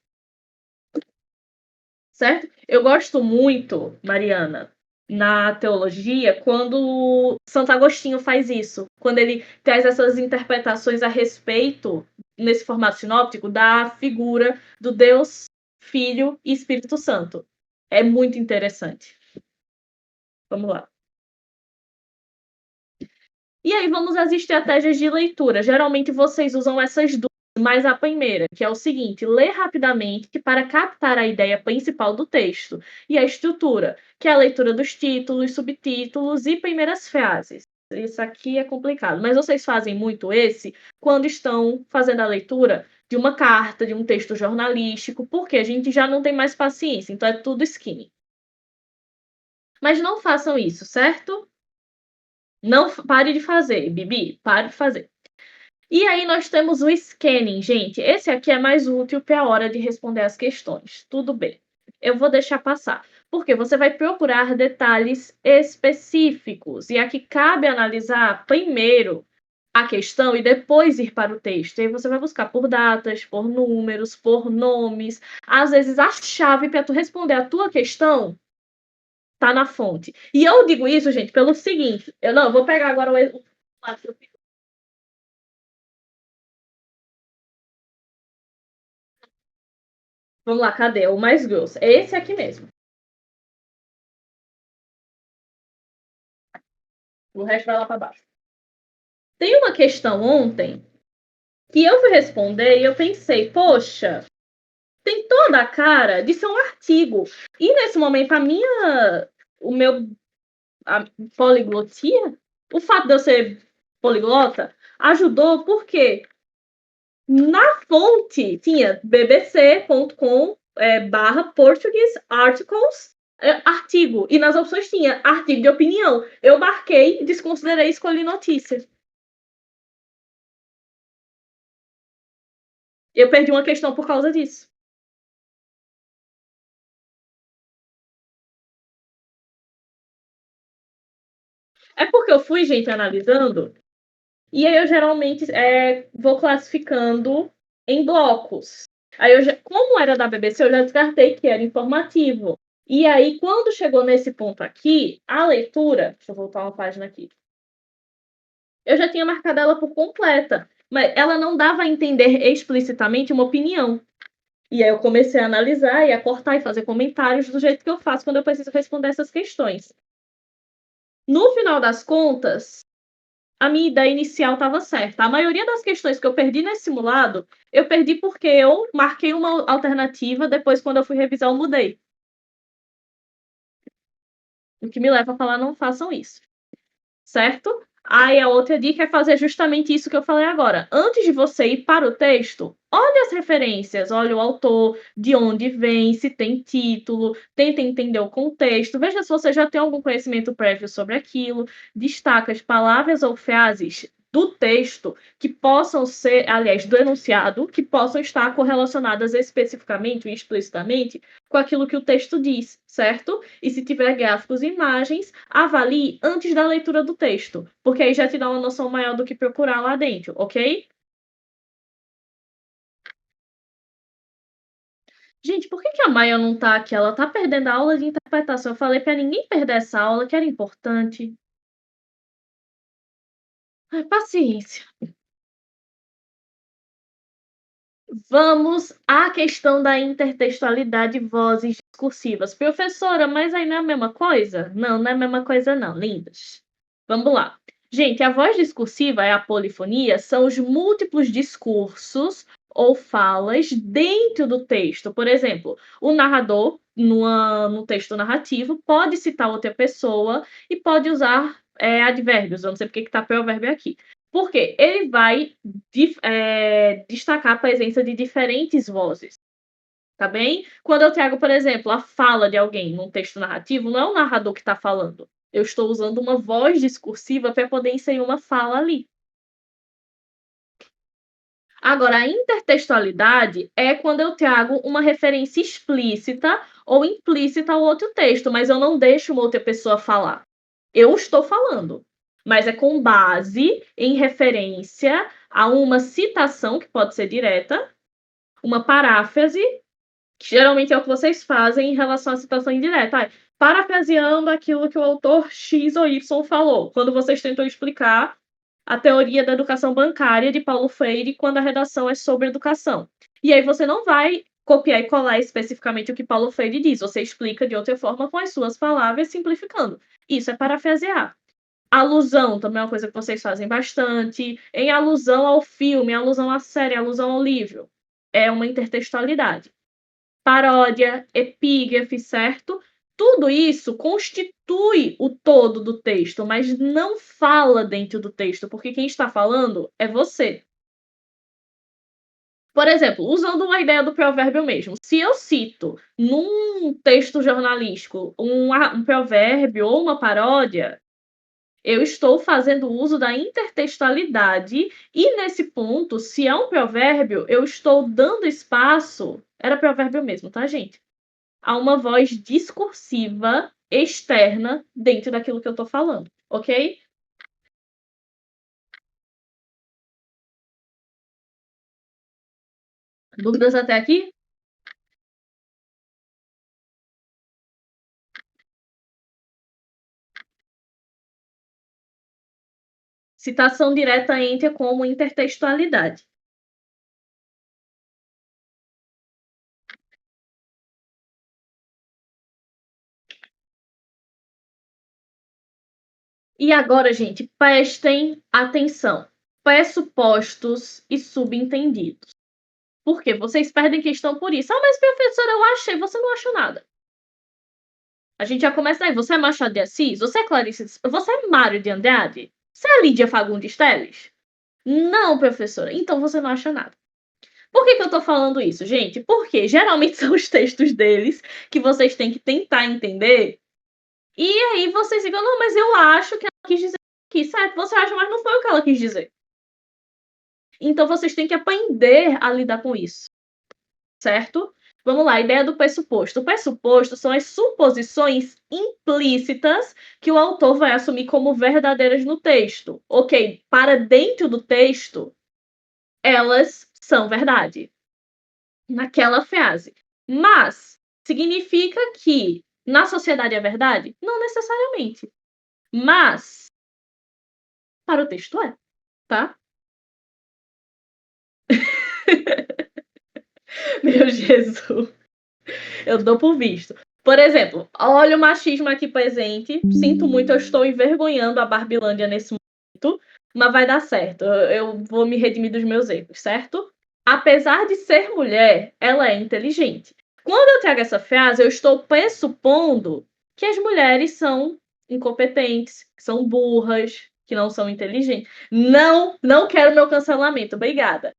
certo? Eu gosto muito, Mariana, na teologia, quando Santo Agostinho faz isso, quando ele traz essas interpretações a respeito, nesse formato sinóptico, da figura do Deus, Filho e Espírito Santo. É muito interessante. Vamos lá. E aí vamos às estratégias de leitura. Geralmente vocês usam essas duas, mas a primeira, que é o seguinte: ler rapidamente para captar a ideia principal do texto. E a estrutura, que é a leitura dos títulos, subtítulos e primeiras frases. Isso aqui é complicado, mas vocês fazem muito esse quando estão fazendo a leitura de uma carta, de um texto jornalístico, porque a gente já não tem mais paciência, então é tudo skinny. Mas não façam isso, certo? Não pare de fazer, Bibi, pare de fazer. E aí nós temos o scanning, gente. Esse aqui é mais útil para a hora de responder as questões. Tudo bem. Eu vou deixar passar, porque você vai procurar detalhes específicos e aqui cabe analisar primeiro a questão e depois ir para o texto. E aí você vai buscar por datas, por números, por nomes. Às vezes a chave para tu responder a tua questão tá na fonte. E eu digo isso, gente, pelo seguinte, eu vou pegar agora o vamos lá, cadê? O mais grosso. É esse aqui mesmo. O resto vai lá para baixo. Tem uma questão ontem que eu fui responder e eu pensei, poxa, tem toda a cara de ser um artigo. E nesse momento, o meu a poliglotia, o fato de eu ser poliglota, ajudou porque na fonte tinha bbc.com barra Portuguese Articles artigo. E nas opções tinha artigo de opinião. Eu marquei, desconsiderei e escolhi notícia. Eu perdi uma questão por causa disso. É porque eu fui, gente, analisando, e aí eu geralmente vou classificando em blocos. Aí como era da BBC, eu já descartei que era informativo. E aí, quando chegou nesse ponto aqui, a leitura. Deixa eu voltar uma página aqui. Eu já tinha marcado ela por completa, mas ela não dava a entender explicitamente uma opinião. E aí eu comecei a analisar e a cortar e fazer comentários do jeito que eu faço quando eu preciso responder essas questões. No final das contas, a minha ideia inicial estava certa. A maioria das questões que eu perdi nesse simulado, eu perdi porque eu marquei uma alternativa, depois quando eu fui revisar eu mudei. O que me leva a falar, não façam isso. Certo? Aí a outra dica é fazer justamente isso que eu falei agora. Antes de você ir para o texto, olhe as referências, olhe o autor, de onde vem, se tem título, tenta entender o contexto, veja se você já tem algum conhecimento prévio sobre aquilo, destaca as palavras ou frases do texto que possam ser, aliás, do enunciado, que possam estar correlacionadas especificamente ou explicitamente com aquilo que o texto diz, certo? E se tiver gráficos e imagens, avalie antes da leitura do texto, porque aí já te dá uma noção maior do que procurar lá dentro, ok? Gente, por que a Maia não tá aqui? Ela tá perdendo a aula de interpretação. Eu falei pra ninguém perder essa aula, que era importante. Ai, paciência. Vamos à questão da intertextualidade e vozes discursivas. Professora, mas aí não é a mesma coisa? Não, não é a mesma coisa não, lindas. Vamos lá. Gente, a voz discursiva e a polifonia são os múltiplos discursos ou falas dentro do texto. Por exemplo, o narrador, no texto narrativo, pode citar outra pessoa e pode usar advérbios. Eu não sei porque que está provérbio aqui. Porque ele vai destacar a presença de diferentes vozes, tá bem? Quando eu trago, por exemplo, a fala de alguém num texto narrativo, não é o narrador que está falando. Eu estou usando uma voz discursiva para poder inserir uma fala ali. Agora, a intertextualidade é quando eu trago uma referência explícita ou implícita ao outro texto, mas eu não deixo uma outra pessoa falar. Eu estou falando, mas é com base em referência a uma citação, que pode ser direta, uma paráfrase, que geralmente é o que vocês fazem em relação à citação indireta. Parafraseando aquilo que o autor X ou Y falou, quando vocês tentam explicar a teoria da educação bancária de Paulo Freire quando a redação é sobre educação. E aí você não vai copiar e colar especificamente o que Paulo Freire diz, você explica de outra forma com as suas palavras, simplificando. Isso é parafrasear. Alusão também é uma coisa que vocês fazem bastante, em alusão ao filme, alusão à série, alusão ao livro. É uma intertextualidade. Paródia, epígrafe, certo? Tudo isso constitui o todo do texto, mas não fala dentro do texto, porque quem está falando é você. Por exemplo, usando uma ideia do provérbio mesmo, se eu cito num texto jornalístico um provérbio ou uma paródia, eu estou fazendo uso da intertextualidade e, nesse ponto, se é um provérbio, eu estou dando espaço. Era provérbio mesmo, tá, gente? A uma voz discursiva externa dentro daquilo que eu estou falando, ok? Dúvidas até aqui? Citação direta entra como intertextualidade. E agora, gente, prestem atenção. Pressupostos e subentendidos. Por quê? Vocês perdem questão por isso. Ah, mas professora, eu achei. Você não achou nada. A gente já começa aí. Você é Machado de Assis? Você é Clarice? Você é Mário de Andrade? Você é Lídia Fagundes Telles? Não, professora. Então você não acha nada. Por que eu tô falando isso, gente? Porque geralmente são os textos deles que vocês têm que tentar entender. E aí vocês ficam, não, mas eu acho que ela quis dizer aqui, certo? Você acha, mas não foi o que ela quis dizer. Então vocês têm que aprender a lidar com isso, certo? Vamos lá, a ideia do pressuposto. O pressuposto são as suposições implícitas que o autor vai assumir como verdadeiras no texto. Ok, para dentro do texto, elas são verdade. Naquela frase. Mas significa que na sociedade é verdade? Não necessariamente. Mas para o texto é, tá? Meu Jesus. Eu dou por visto. Por exemplo, olha o machismo aqui presente. Sinto muito, eu estou envergonhando a Barbilândia nesse momento, mas vai dar certo. Eu vou me redimir dos meus erros, certo? Apesar de ser mulher, ela é inteligente. Quando eu trago essa frase, eu estou pressupondo que as mulheres são incompetentes, que são burras, que não são inteligentes. Não, não quero meu cancelamento, obrigada.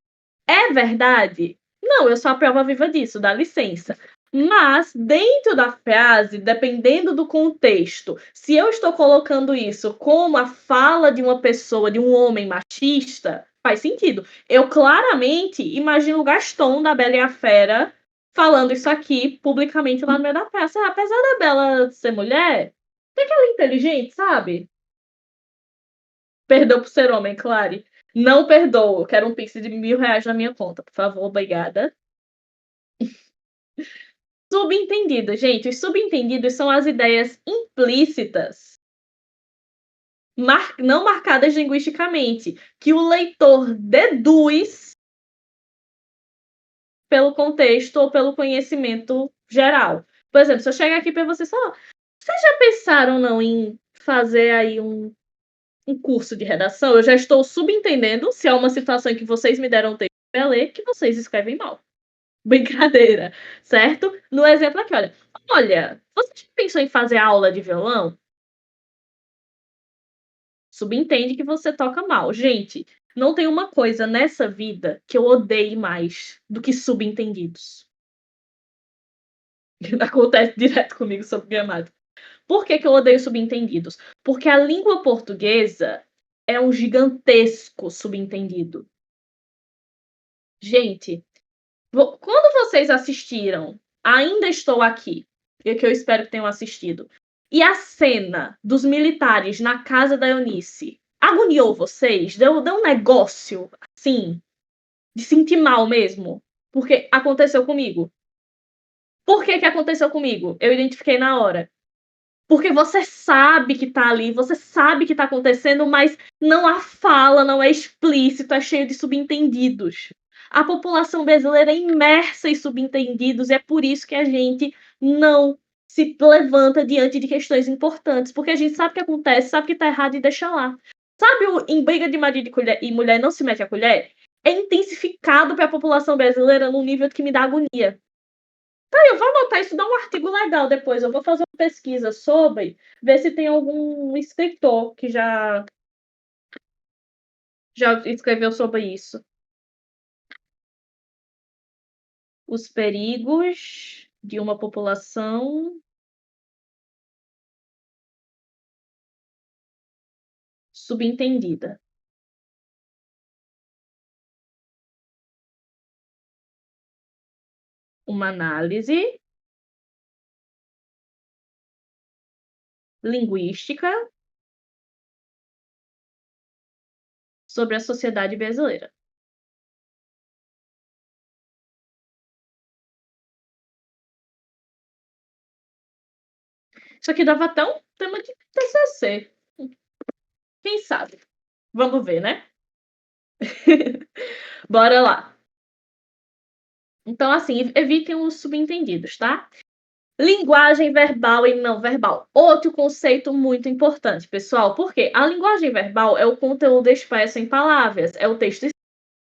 É verdade? Não, eu sou a prova viva disso, dá licença. Mas, dentro da frase, dependendo do contexto, se eu estou colocando isso como a fala de uma pessoa, de um homem machista, faz sentido. Eu claramente imagino o Gaston da Bela e a Fera falando isso aqui publicamente lá no meio da praça. Apesar da Bela ser mulher, tem que ela é inteligente, sabe? Perdão por ser homem, claro. Não perdoo. Quero um pix de R$ 1.000 na minha conta, por favor, obrigada. Subentendido, gente. Os subentendidos são as ideias implícitas, não marcadas linguisticamente, que o leitor deduz pelo contexto ou pelo conhecimento geral. Por exemplo, se eu chegar aqui para vocês falar, vocês já pensaram não em fazer aí um curso de redação? Eu já estou subentendendo, se é uma situação em que vocês me deram tempo para ler, que vocês escrevem mal. Brincadeira, certo? No exemplo aqui, olha, você já pensou em fazer aula de violão? Subentende que você toca mal. Gente, não tem uma coisa nessa vida que eu odeie mais do que subentendidos. Acontece direto comigo sobre gramática. Por que eu odeio subentendidos? Porque a língua portuguesa é um gigantesco subentendido. Gente, quando vocês assistiram Ainda Estou Aqui, que eu espero que tenham assistido, e a cena dos militares na casa da Eunice agoniou vocês? Deu um negócio, assim, de sentir mal mesmo? Porque aconteceu comigo. Por que aconteceu comigo? Eu identifiquei na hora. Porque você sabe que tá ali, você sabe que tá acontecendo, mas não há fala, não é explícito, é cheio de subentendidos. A população brasileira é imersa em subentendidos e é por isso que a gente não se levanta diante de questões importantes, porque a gente sabe o que acontece, sabe que tá errado e deixa lá. Sabe em briga de marido e mulher não se mete a colher? É intensificado para a população brasileira num nível que me dá agonia. Tá, eu vou anotar isso, dar um artigo legal depois. Eu vou fazer uma pesquisa sobre, ver se tem algum escritor que já escreveu sobre isso. Os perigos de uma população subentendida. Uma análise linguística sobre a sociedade brasileira. Isso aqui dava até um tema de TCC. Quem sabe? Vamos ver, né? Bora lá. Então, assim, evitem os subentendidos, tá? Linguagem verbal e não verbal. Outro conceito muito importante, pessoal, porque a linguagem verbal é o conteúdo expresso em palavras, é o texto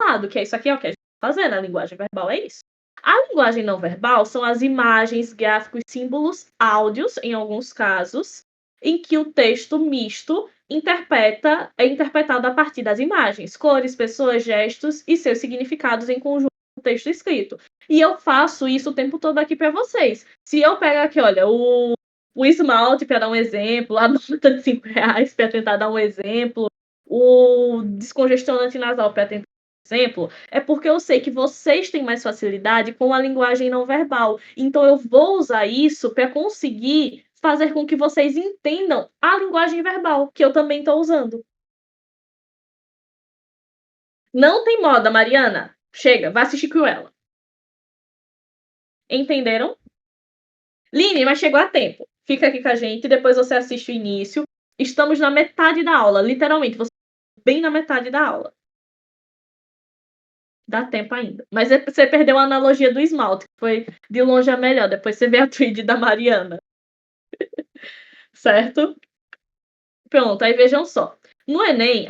falado, que é isso aqui, ó, que a gente está fazendo. A linguagem verbal é isso. A linguagem não verbal são as imagens, gráficos, símbolos, áudios, em alguns casos, em que o texto misto é interpretado a partir das imagens, cores, pessoas, gestos e seus significados em conjunto com o texto escrito. E eu faço isso o tempo todo aqui para vocês. Se eu pegar aqui, olha, o esmalte para dar um exemplo, a nota de R$ 5 para tentar dar um exemplo, o descongestionante nasal para tentar exemplo, é porque eu sei que vocês têm mais facilidade com a linguagem não verbal. Então eu vou usar isso para conseguir fazer com que vocês entendam a linguagem verbal, que eu também estou usando. Não tem moda, Mariana. Chega, vai assistir Cruella. Entenderam? Line, mas chegou a tempo. Fica aqui com a gente, depois você assiste o início. Estamos na metade da aula, literalmente. Você bem na metade da aula. Dá tempo ainda. Mas você perdeu a analogia do esmalte, que foi de longe a melhor. Depois você vê a tweet da Mariana. Certo? Pronto, aí vejam só. No Enem,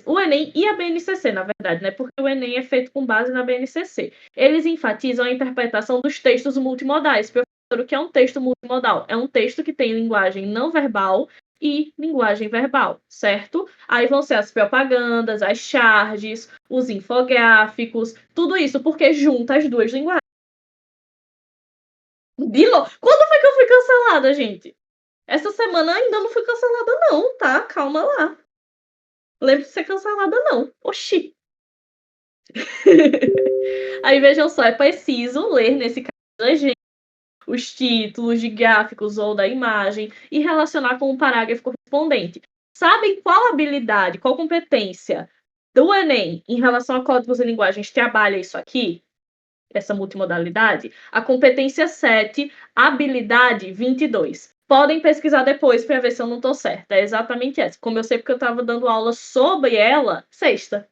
o Enem e a BNCC, na verdade, né? Porque o Enem é feito com base na BNCC. Eles enfatizam a interpretação dos textos multimodais. Professor, o que é um texto multimodal? É um texto que tem linguagem não verbal e linguagem verbal, certo? Aí vão ser as propagandas, as charges, os infográficos, tudo isso porque junta as duas linguagens. Quando foi que eu fui cancelada, gente? Essa semana ainda não fui cancelada, não, tá? Calma lá. Lembro de ser cancelada, não. Oxi. Aí vejam só, é preciso ler, nesse caso, legenda, os títulos de gráficos ou da imagem e relacionar com o parágrafo correspondente. Sabem qual habilidade, qual competência do Enem em relação a códigos e linguagens trabalha isso aqui? Essa multimodalidade? A competência 7, habilidade 22. Podem pesquisar depois para ver se eu não estou certa. É exatamente essa. Como eu sei porque eu estava dando aula sobre ela sexta.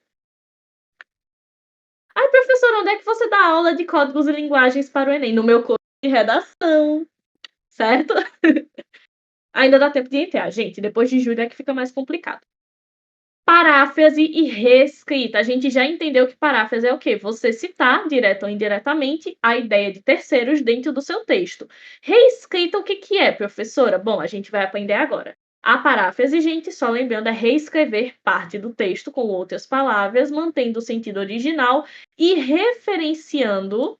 Ai, professora, onde é que você dá aula de códigos e linguagens para o Enem? No meu curso de redação, certo? Ainda dá tempo de entrar, gente. Depois de julho é que fica mais complicado. Paráfrase e reescrita. A gente já entendeu que paráfrase é o quê? Você citar, direto ou indiretamente, a ideia de terceiros dentro do seu texto. Reescrita, o que é, professora? Bom, a gente vai aprender agora. A paráfrase, gente, só lembrando, é reescrever parte do texto com outras palavras, mantendo o sentido original e referenciando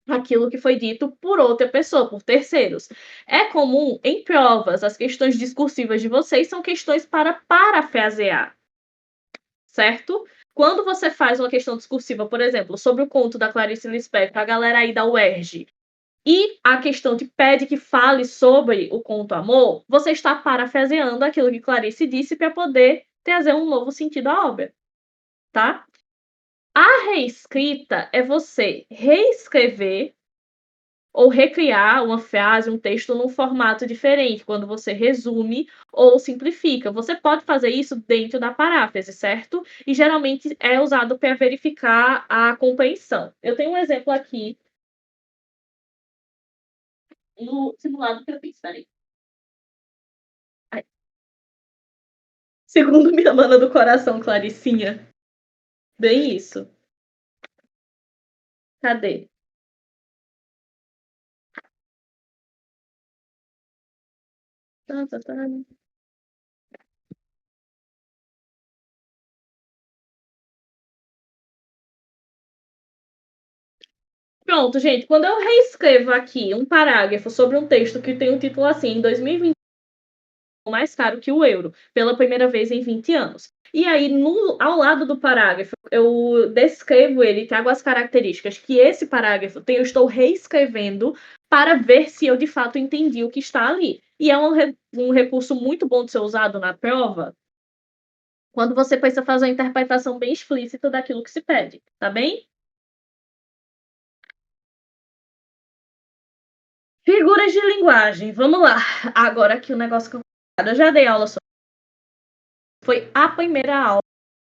aquilo que foi dito por outra pessoa, por terceiros. É comum em provas, as questões discursivas de vocês são questões para parafrasear, certo? Quando você faz uma questão discursiva, por exemplo, sobre o conto da Clarice Lispector, a galera aí da UERJ, e a questão te pede que fale sobre o conto Amor, você está parafraseando aquilo que Clarice disse para poder trazer um novo sentido à obra, tá? A reescrita é você reescrever ou recriar uma frase, um texto num formato diferente, quando você resume ou simplifica. Você pode fazer isso dentro da paráfrase, certo? E geralmente é usado para verificar a compreensão. Eu tenho um exemplo aqui no simulado que eu fiz, peraí. Segundo minha mana do coração, Claricinha. Bem isso. Cadê? Tá, tá, tá. Pronto, gente. Quando eu reescrevo aqui um parágrafo sobre um texto que tem um título assim, em 2020, mais caro que o euro, pela primeira vez em 20 anos. E aí, ao lado do parágrafo, eu descrevo ele, trago as características que esse parágrafo tem, eu estou reescrevendo para ver se eu de fato entendi o que está ali. E é um recurso muito bom de ser usado na prova, quando você precisa fazer uma interpretação bem explícita daquilo que se pede, tá bem? Figuras de linguagem, vamos lá. Agora aqui o negócio que eu já dei aula sobre. Foi a primeira aula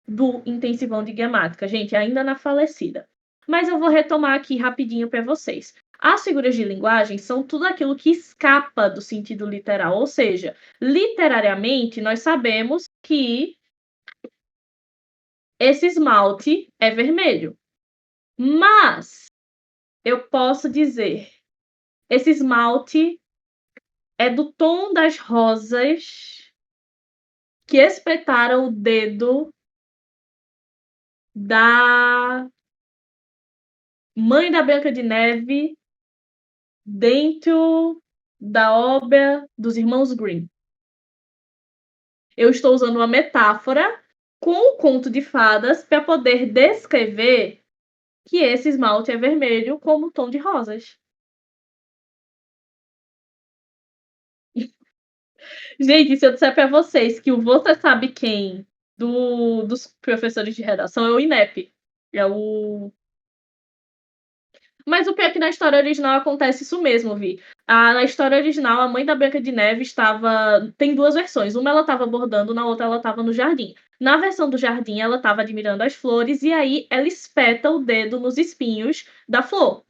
do intensivão de gramática, gente, ainda na falecida. Mas eu vou retomar aqui rapidinho para vocês. As figuras de linguagem são tudo aquilo que escapa do sentido literal, ou seja, literariamente nós sabemos que esse esmalte é vermelho. Mas eu posso dizer, esse esmalte é do tom das rosas que espreitaram o dedo da mãe da Branca de Neve dentro da obra dos irmãos Grimm. Eu estou usando uma metáfora com o conto de fadas para poder descrever que esse esmalte é vermelho como o tom de rosas. Gente, se eu disser para vocês que o Você Sabe Quem dos professores de redação é o INEP. É o Mas o pior é que na história original acontece isso mesmo, Vi. Na história original, a mãe da Branca de Neve estava. Tem duas versões. Uma ela estava bordando, na outra ela estava no jardim. Na versão do jardim, ela estava admirando as flores e aí ela espeta o dedo nos espinhos da flor.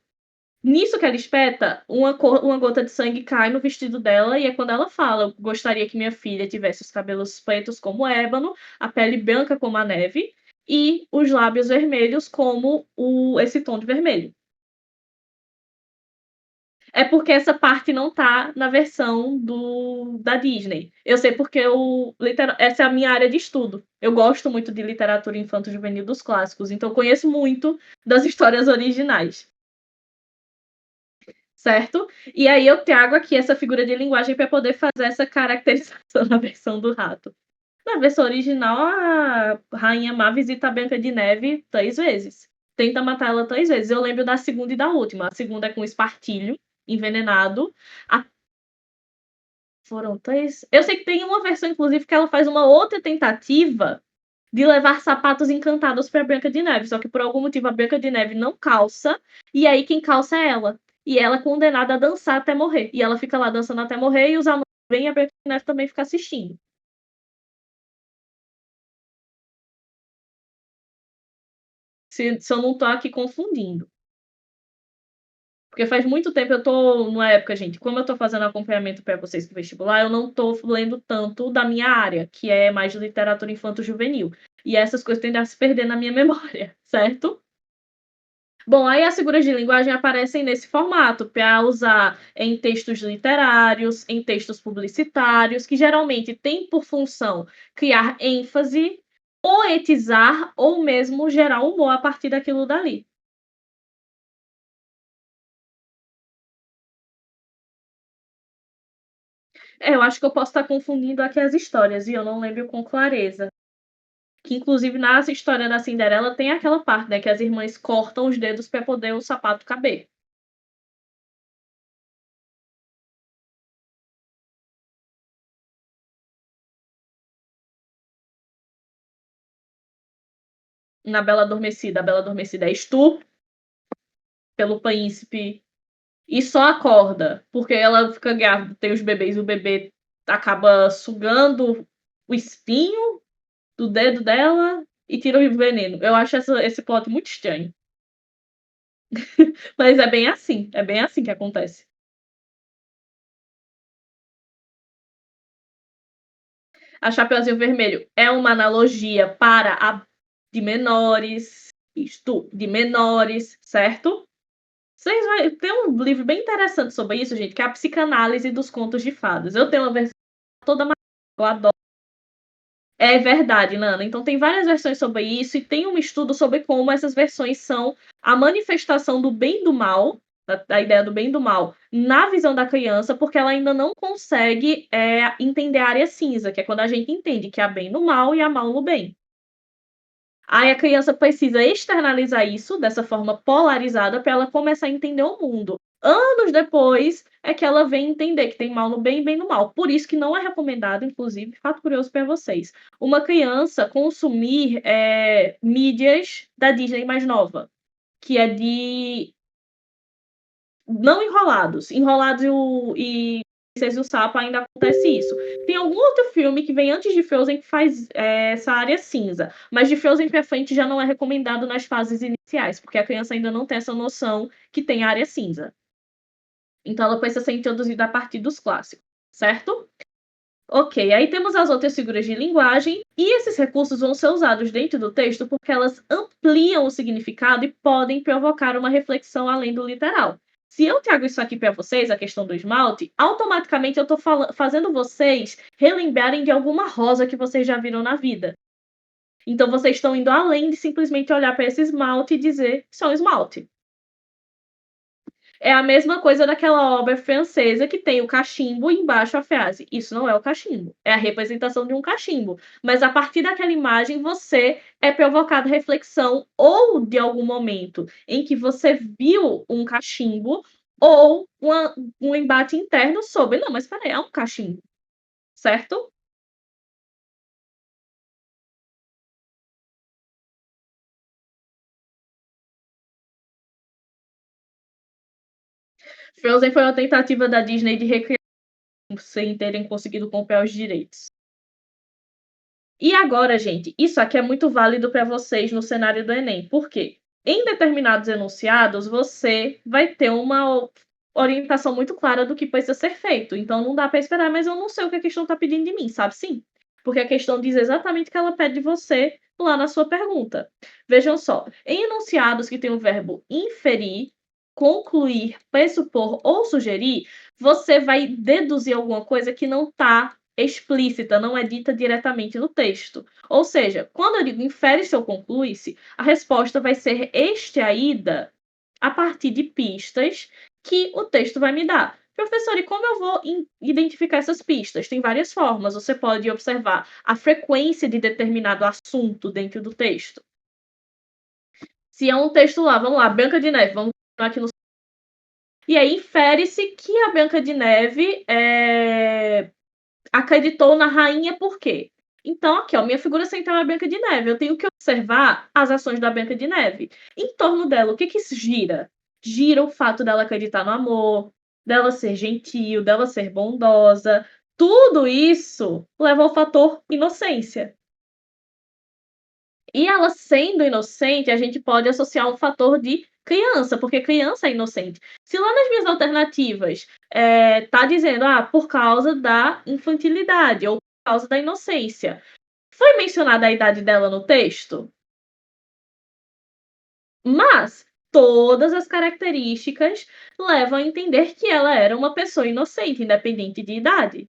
Nisso que ela espeta, uma gota de sangue cai no vestido dela e é quando ela fala: Eu gostaria que minha filha tivesse os cabelos pretos como ébano, a pele branca como a neve e os lábios vermelhos como esse tom de vermelho. É porque essa parte não tá na versão da Disney. Eu sei porque essa é a minha área de estudo. Eu gosto muito de literatura infanto-juvenil dos clássicos, então eu conheço muito das histórias originais, certo? E aí eu trago aqui essa figura de linguagem para poder fazer essa caracterização na versão do rato. Na versão original, a Rainha Má visita a Branca de Neve 3 vezes. Tenta matar ela 3 vezes. Eu lembro da segunda e da última. A segunda é com espartilho envenenado. A Foram 3. Eu sei que tem uma versão, inclusive, que ela faz uma outra tentativa de levar sapatos encantados para Branca de Neve. Só que por algum motivo a Branca de Neve não calça. E aí quem calça é ela. E ela é condenada a dançar até morrer. E ela fica lá dançando até morrer e os alunos vêm e a Branca de Neve também fica assistindo. Se eu não tô aqui confundindo. Porque faz muito tempo, eu tô numa época, gente, como eu tô fazendo acompanhamento para vocês do vestibular, eu não tô lendo tanto da minha área, que é mais de literatura infanto-juvenil. E essas coisas tendem a se perder na minha memória, certo? Bom, aí as figuras de linguagem aparecem nesse formato, para usar em textos literários, em textos publicitários, que geralmente têm por função criar ênfase, poetizar ou mesmo gerar humor a partir daquilo dali. Eu acho que eu posso estar confundindo aqui as histórias e eu não lembro com clareza. Que inclusive na história da Cinderela tem aquela parte, né, que as irmãs cortam os dedos para poder o sapato caber. Na Bela Adormecida é Stu pelo príncipe e só acorda porque ela fica grávida, tem os bebês, o bebê acaba sugando o espinho do dedo dela e tira o veneno. Eu acho esse plot muito estranho. Mas é bem assim que acontece. A Chapeuzinho Vermelho é uma analogia para a de menores, isto, de menores, certo? Tem um livro bem interessante sobre isso, gente, que é a psicanálise dos contos de fadas. Eu tenho uma versão toda eu adoro. É verdade, Nana. Então tem várias versões sobre isso e tem um estudo sobre como essas versões são a manifestação do bem e do mal, da ideia do bem e do mal, na visão da criança, porque ela ainda não consegue entender a área cinza, que é quando a gente entende que há bem no mal e há mal no bem. Aí a criança precisa externalizar isso dessa forma polarizada para ela começar a entender o mundo. Anos depois é que ela vem entender que tem mal no bem e bem no mal. Por isso que não é recomendado, inclusive, fato curioso para vocês, uma criança consumir mídias da Disney mais nova, que é de não enrolados. Enrolados e Princesa e o Sapo ainda acontece isso. Tem algum outro filme que vem antes de Frozen que faz essa área cinza, mas de Frozen pra frente já não é recomendado nas fases iniciais, porque a criança ainda não tem essa noção que tem área cinza. Então ela precisa ser introduzida a partir dos clássicos, certo? Ok, aí temos as outras figuras de linguagem, e esses recursos vão ser usados dentro do texto porque elas ampliam o significado e podem provocar uma reflexão além do literal. Se eu trago isso aqui para vocês, a questão do esmalte, automaticamente eu estou fazendo vocês relembrarem de alguma rosa que vocês já viram na vida. Então vocês estão indo além de simplesmente olhar para esse esmalte e dizer que é um esmalte. É a mesma coisa daquela obra francesa que tem o cachimbo e embaixo a frase. Isso não é o cachimbo, é a representação de um cachimbo. Mas a partir daquela imagem você é provocado reflexão ou de algum momento em que você viu um cachimbo ou um embate interno sobre, não, mas espera aí, é um cachimbo, certo? Frozen foi uma tentativa da Disney de recriar sem terem conseguido comprar os direitos. E agora, gente, isso aqui é muito válido para vocês no cenário do Enem. Por quê? Em determinados enunciados, você vai ter uma orientação muito clara do que precisa ser feito. Então não dá para esperar, mas eu não sei o que a questão está pedindo de mim, sabe sim? Porque a questão diz exatamente o que ela pede de você lá na sua pergunta. Vejam só, em enunciados que tem o verbo inferir, concluir, pressupor ou sugerir, você vai deduzir alguma coisa que não está explícita, não é dita diretamente no texto. Ou seja, quando eu digo infere-se ou conclui-se, a resposta vai ser extraída a partir de pistas que o texto vai me dar. Professor, e como eu vou identificar essas pistas? Tem várias formas. Você pode observar a frequência de determinado assunto dentro do texto. Se é um texto lá, vamos lá, Branca de Neve, vamos aqui no. E aí infere-se que a Branca de Neve acreditou na rainha por quê? Então, aqui, ó, minha figura central é a Branca de Neve. Eu tenho que observar as ações da Branca de Neve. Em torno dela, o que que gira? Gira o fato dela acreditar no amor, dela ser gentil, dela ser bondosa. Tudo isso leva ao fator inocência. E ela sendo inocente, a gente pode associar um fator de criança, porque criança é inocente. Se lá nas minhas alternativas tá dizendo, por causa da infantilidade ou por causa da inocência, foi mencionada a idade dela no texto? Mas todas as características levam a entender que ela era uma pessoa inocente, independente de idade.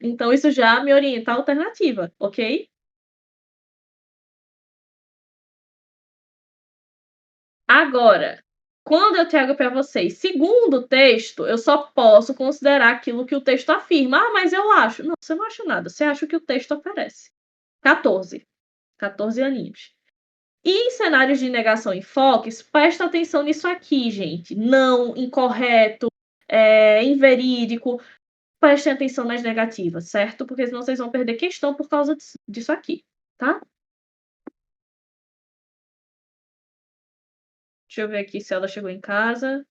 Então isso já me orienta a alternativa, ok? Agora, quando eu trago para vocês segundo o texto, eu só posso considerar aquilo que o texto afirma. Mas eu acho. Não, você não acha nada. Você acha o que o texto oferece. 14. 14 aninhos. E em cenários de negação e foques, presta atenção nisso aqui, gente. Não, incorreto, inverídico. Prestem atenção nas negativas, certo? Porque senão vocês vão perder questão por causa disso aqui, tá? Deixa eu ver aqui se ela chegou em casa.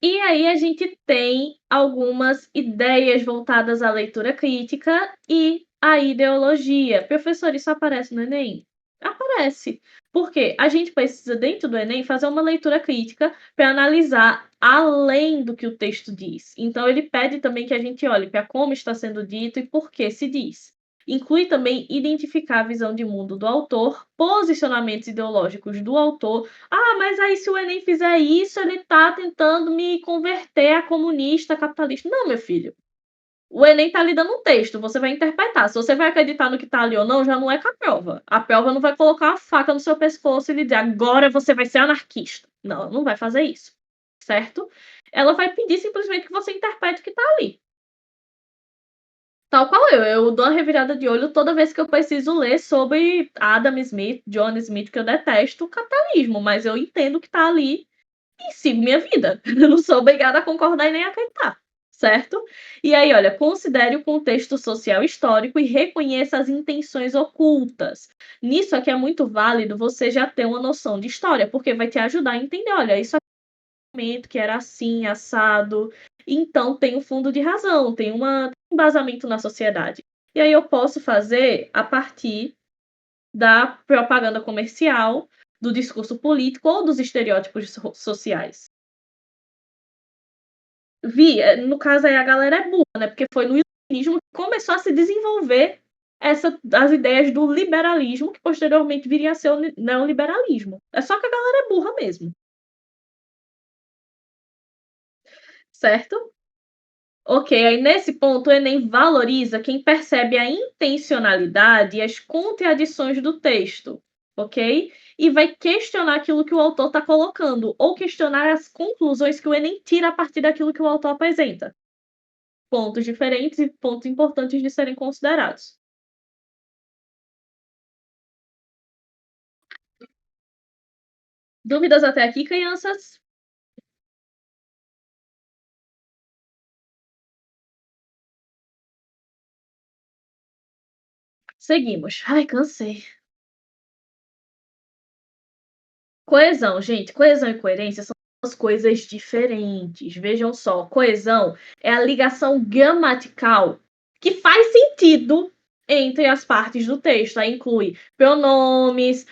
E aí a gente tem algumas ideias voltadas à leitura crítica e à ideologia. Professor, isso aparece no Enem? Aparece. Porque a gente precisa, dentro do Enem, fazer uma leitura crítica para analisar além do que o texto diz. Então, ele pede também que a gente olhe para como está sendo dito e por que se diz. Inclui também identificar a visão de mundo do autor, posicionamentos ideológicos do autor. Mas aí se o Enem fizer isso, ele está tentando me converter a comunista, capitalista. Não, meu filho. O Enem tá lhe dando um texto, você vai interpretar. Se você vai acreditar no que tá ali ou não, já não é com a prova. A prova não vai colocar uma faca no seu pescoço e lhe dizer agora você vai ser anarquista. Não, ela não vai fazer isso. Certo? Ela vai pedir simplesmente que você interprete o que tá ali. Tal qual eu dou uma revirada de olho toda vez que eu preciso ler sobre Adam Smith, John Smith, que eu detesto o capitalismo, mas eu entendo o que tá ali e sigo minha vida. Eu não sou obrigada a concordar e nem acreditar, certo? E aí, olha, considere o contexto social histórico e reconheça as intenções ocultas. Nisso aqui é muito válido você já ter uma noção de história, porque vai te ajudar a entender, olha, isso que era assim, assado. Então tem um fundo de razão, tem um embasamento na sociedade. E aí eu posso fazer a partir da propaganda comercial, do discurso político ou dos estereótipos sociais. No caso aí a galera é burra, né? Porque foi no iluminismo que começou a se desenvolver as ideias do liberalismo, que posteriormente viria a ser o neoliberalismo. É só que a galera é burra mesmo, certo? Ok, aí nesse ponto o Enem valoriza quem percebe a intencionalidade e as contradições do texto, ok? E vai questionar aquilo que o autor está colocando, ou questionar as conclusões que o Enem tira a partir daquilo que o autor apresenta. Pontos diferentes e pontos importantes de serem considerados. Dúvidas até aqui, crianças? Seguimos. Ai, cansei. Coesão, gente, coesão e coerência são duas coisas diferentes. Vejam só, coesão é a ligação gramatical que faz sentido entre as partes do texto. Aí inclui pronomes,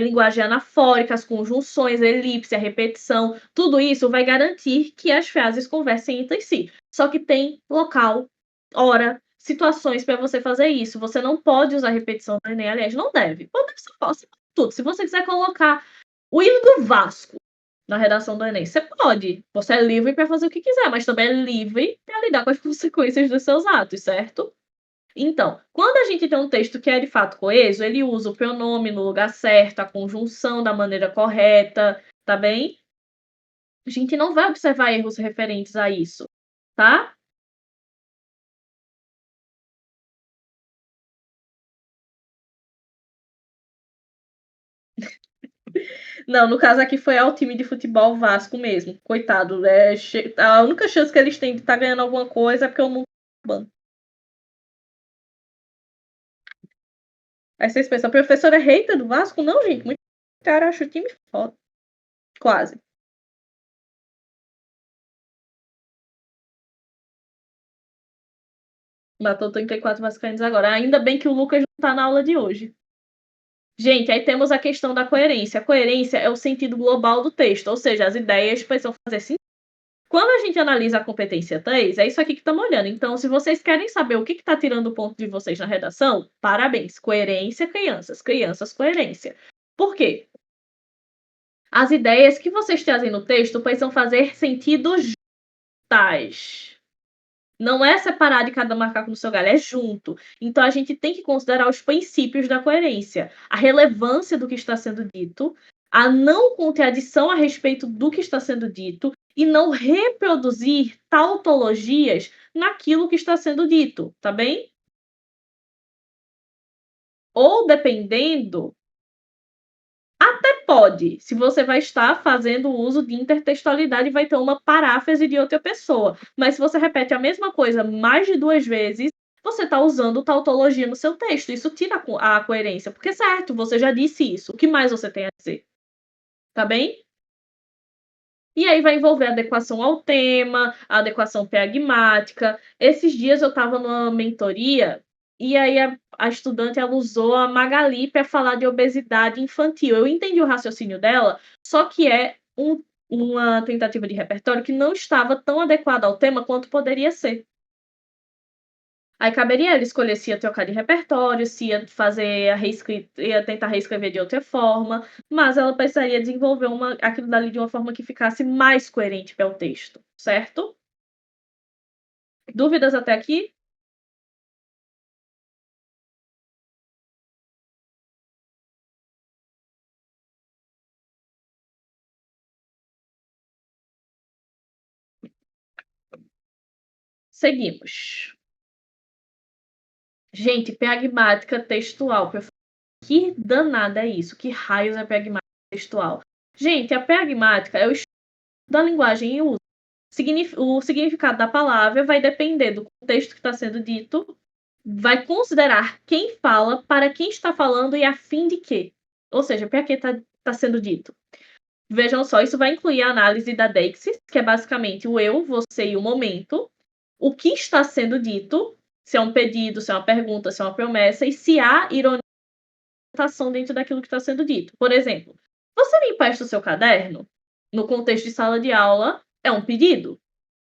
linguagem anafórica, as conjunções, a elipse, a repetição. Tudo isso vai garantir que as frases conversem entre si. Só que tem local, hora, situações para você fazer isso. Você não pode usar repetição no Enem, aliás, não deve. Pode, você pode, tudo. Se você quiser colocar o hino do Vasco na redação do Enem, você pode. Você é livre para fazer o que quiser, mas também é livre para lidar com as consequências dos seus atos, certo? Então, quando a gente tem um texto que é de fato coeso, ele usa o pronome no lugar certo, a conjunção da maneira correta, tá bem? A gente não vai observar erros referentes a isso, tá? Não, no caso aqui foi ao time de futebol Vasco mesmo. Coitado, a única chance que eles têm de estar tá ganhando alguma coisa é porque o mundo tá acabando. Aí vocês pensam, a professora é hater do Vasco? Não, gente. Muito cara acha o time foda. Quase. Matou 34 vascaínos agora. Ainda bem que o Lucas não tá na aula de hoje. Gente, aí temos a questão da coerência. A coerência é o sentido global do texto, ou seja, as ideias precisam fazer sentido. Quando a gente analisa a competência 3, é isso aqui que estamos olhando. Então, se vocês querem saber o que está tirando o ponto de vocês na redação, parabéns. Coerência, crianças. Crianças, coerência. Por quê? As ideias que vocês trazem no texto precisam fazer sentido juntas. Não é separar de cada macaco no seu galho, é junto. Então a gente tem que considerar os princípios da coerência, a relevância do que está sendo dito, a não contradição a respeito do que está sendo dito e não reproduzir tautologias naquilo que está sendo dito, tá bem? Ou dependendo, até pode, se você vai estar fazendo uso de intertextualidade, vai ter uma paráfrase de outra pessoa. Mas se você repete a mesma coisa mais de 2 vezes, você está usando tautologia no seu texto. Isso tira a coerência, porque certo, você já disse isso. O que mais você tem a dizer? Tá bem? E aí vai envolver adequação ao tema, adequação pragmática. Esses dias eu estava numa mentoria e aí a estudante ela usou a Magali para falar de obesidade infantil. Eu entendi o raciocínio dela, só que é uma tentativa de repertório que não estava tão adequada ao tema quanto poderia ser. Aí caberia ela escolher se ia trocar de repertório, se ia fazer a reescrita, ia tentar reescrever de outra forma, mas ela precisaria desenvolver aquilo dali de uma forma que ficasse mais coerente para o texto, certo? Dúvidas até aqui? Seguimos. Gente, pragmática textual. Que danada é isso? Que raios é pragmática textual? Gente, a pragmática é o estudo da linguagem em uso. O significado da palavra vai depender do contexto que está sendo dito, vai considerar quem fala, para quem está falando e a fim de quê. Ou seja, para que está sendo dito. Vejam só, isso vai incluir a análise da deixis, que é basicamente o eu, você e o momento, o que está sendo dito, se é um pedido, se é uma pergunta, se é uma promessa, e se há ironia dentro daquilo que está sendo dito. Por exemplo, você me empresta o seu caderno? No contexto de sala de aula, é um pedido.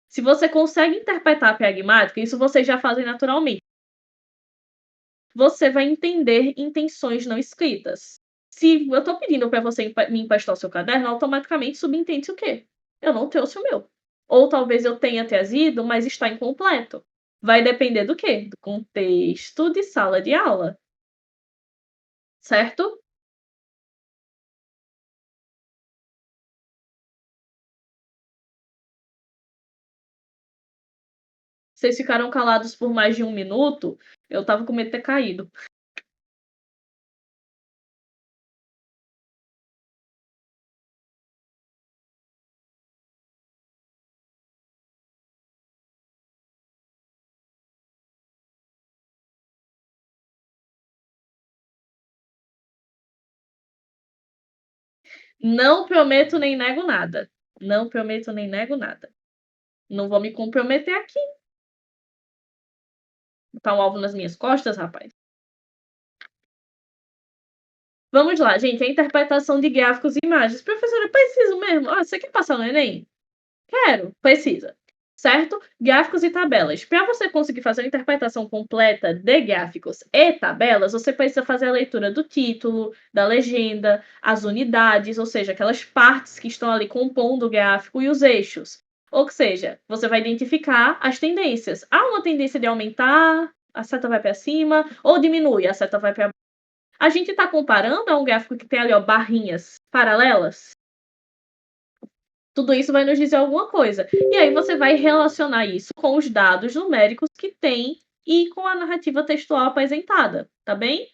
Se você consegue interpretar a pragmática, isso vocês já fazem naturalmente. Você vai entender intenções não escritas. Se eu estou pedindo para você me emprestar o seu caderno, automaticamente subentende-se o quê? Eu não trouxe o meu. ou talvez eu tenha trazido, mas está incompleto. Vai depender do quê? Do contexto de sala de aula, certo? Vocês ficaram calados por mais de 1 minuto, eu estava com medo de ter caído. Não prometo nem nego nada. Não prometo nem nego nada. Não vou me comprometer aqui. Botar um alvo nas minhas costas, rapaz. Vamos lá, gente. A interpretação de gráficos e imagens. Professora, eu preciso mesmo. Ah, você quer passar no Enem? Quero. Precisa. Certo? Gráficos e tabelas. Para você conseguir fazer a interpretação completa de gráficos e tabelas, você precisa fazer a leitura do título, da legenda, as unidades, ou seja, aquelas partes que estão ali compondo o gráfico e os eixos. Ou seja, você vai identificar as tendências. Há uma tendência de aumentar, a seta vai para cima, ou diminui, a seta vai para baixo. A gente está comparando a um gráfico que tem ali, ó, barrinhas paralelas. Tudo isso vai nos dizer alguma coisa. E aí você vai relacionar isso com os dados numéricos que tem e com a narrativa textual apresentada, tá bem?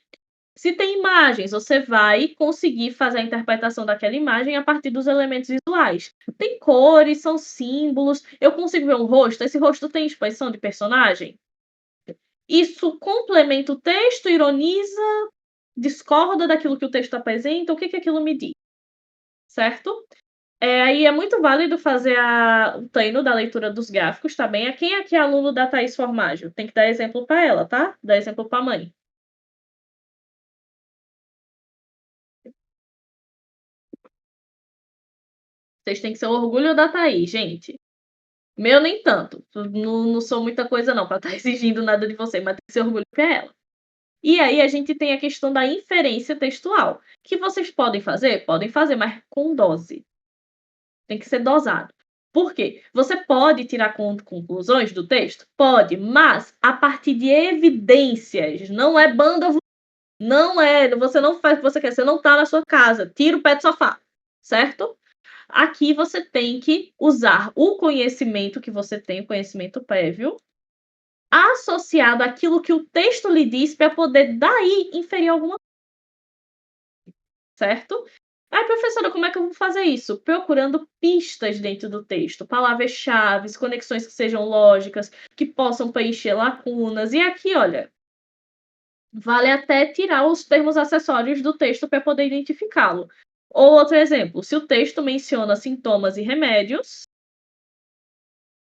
Se tem imagens, você vai conseguir fazer a interpretação daquela imagem a partir dos elementos visuais. Tem cores, são símbolos. Eu consigo ver um rosto. Esse rosto tem expressão de personagem? Isso complementa o texto, ironiza, discorda daquilo que o texto apresenta. O que aquilo me diz? Certo? Aí é muito válido fazer o treino da leitura dos gráficos, tá bem? Quem aqui é aluno da Thaís Formaggio? Tem que dar exemplo para ela, tá? Dar exemplo para a mãe. Vocês têm que ser o orgulho da Thaís, gente. Meu nem tanto. Não sou muita coisa não para estar exigindo nada de você, mas tem que ser orgulho para ela. E aí a gente tem a questão da inferência textual, que vocês podem fazer? Podem fazer, mas com dose. Tem que ser dosado. Por quê? Você pode tirar conclusões do texto? Pode, mas a partir de evidências. Não é banda. Não é. Você não faz o que você quer. Você não tá na sua casa. Tira o pé do sofá. Certo? Aqui você tem que usar o conhecimento que você tem, o conhecimento prévio, associado àquilo que o texto lhe diz para poder daí inferir alguma coisa. Certo? Professora, como é que eu vou fazer isso? Procurando pistas dentro do texto, palavras-chave, conexões que sejam lógicas, que possam preencher lacunas. E aqui, olha, vale até tirar os termos acessórios do texto para poder identificá-lo. Ou outro exemplo, se o texto menciona sintomas e remédios,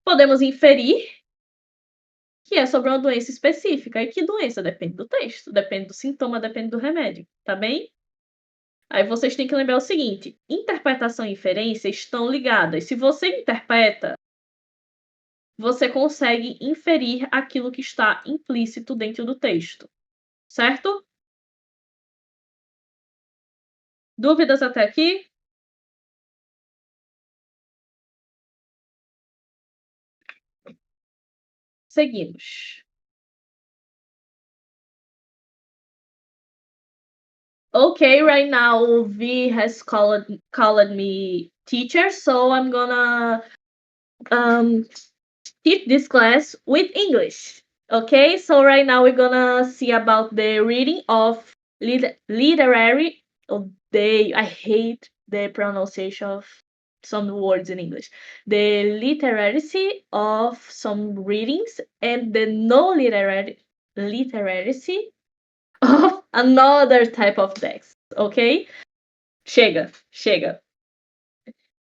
podemos inferir que é sobre uma doença específica. E que doença? Depende do texto, depende do sintoma, depende do remédio, tá bem? Aí vocês têm que lembrar o seguinte: interpretação e inferência estão ligadas. Se você interpreta, você consegue inferir aquilo que está implícito dentro do texto, certo? Dúvidas até aqui? Seguimos. Okay, right now V has called me teacher, so I'm gonna teach this class with English. Okay, so right now we're gonna see about the reading of literary. Oh, I hate the pronunciation of some words in English. The literacy of some readings and the no literacy of another type of text. Ok? Chega, chega.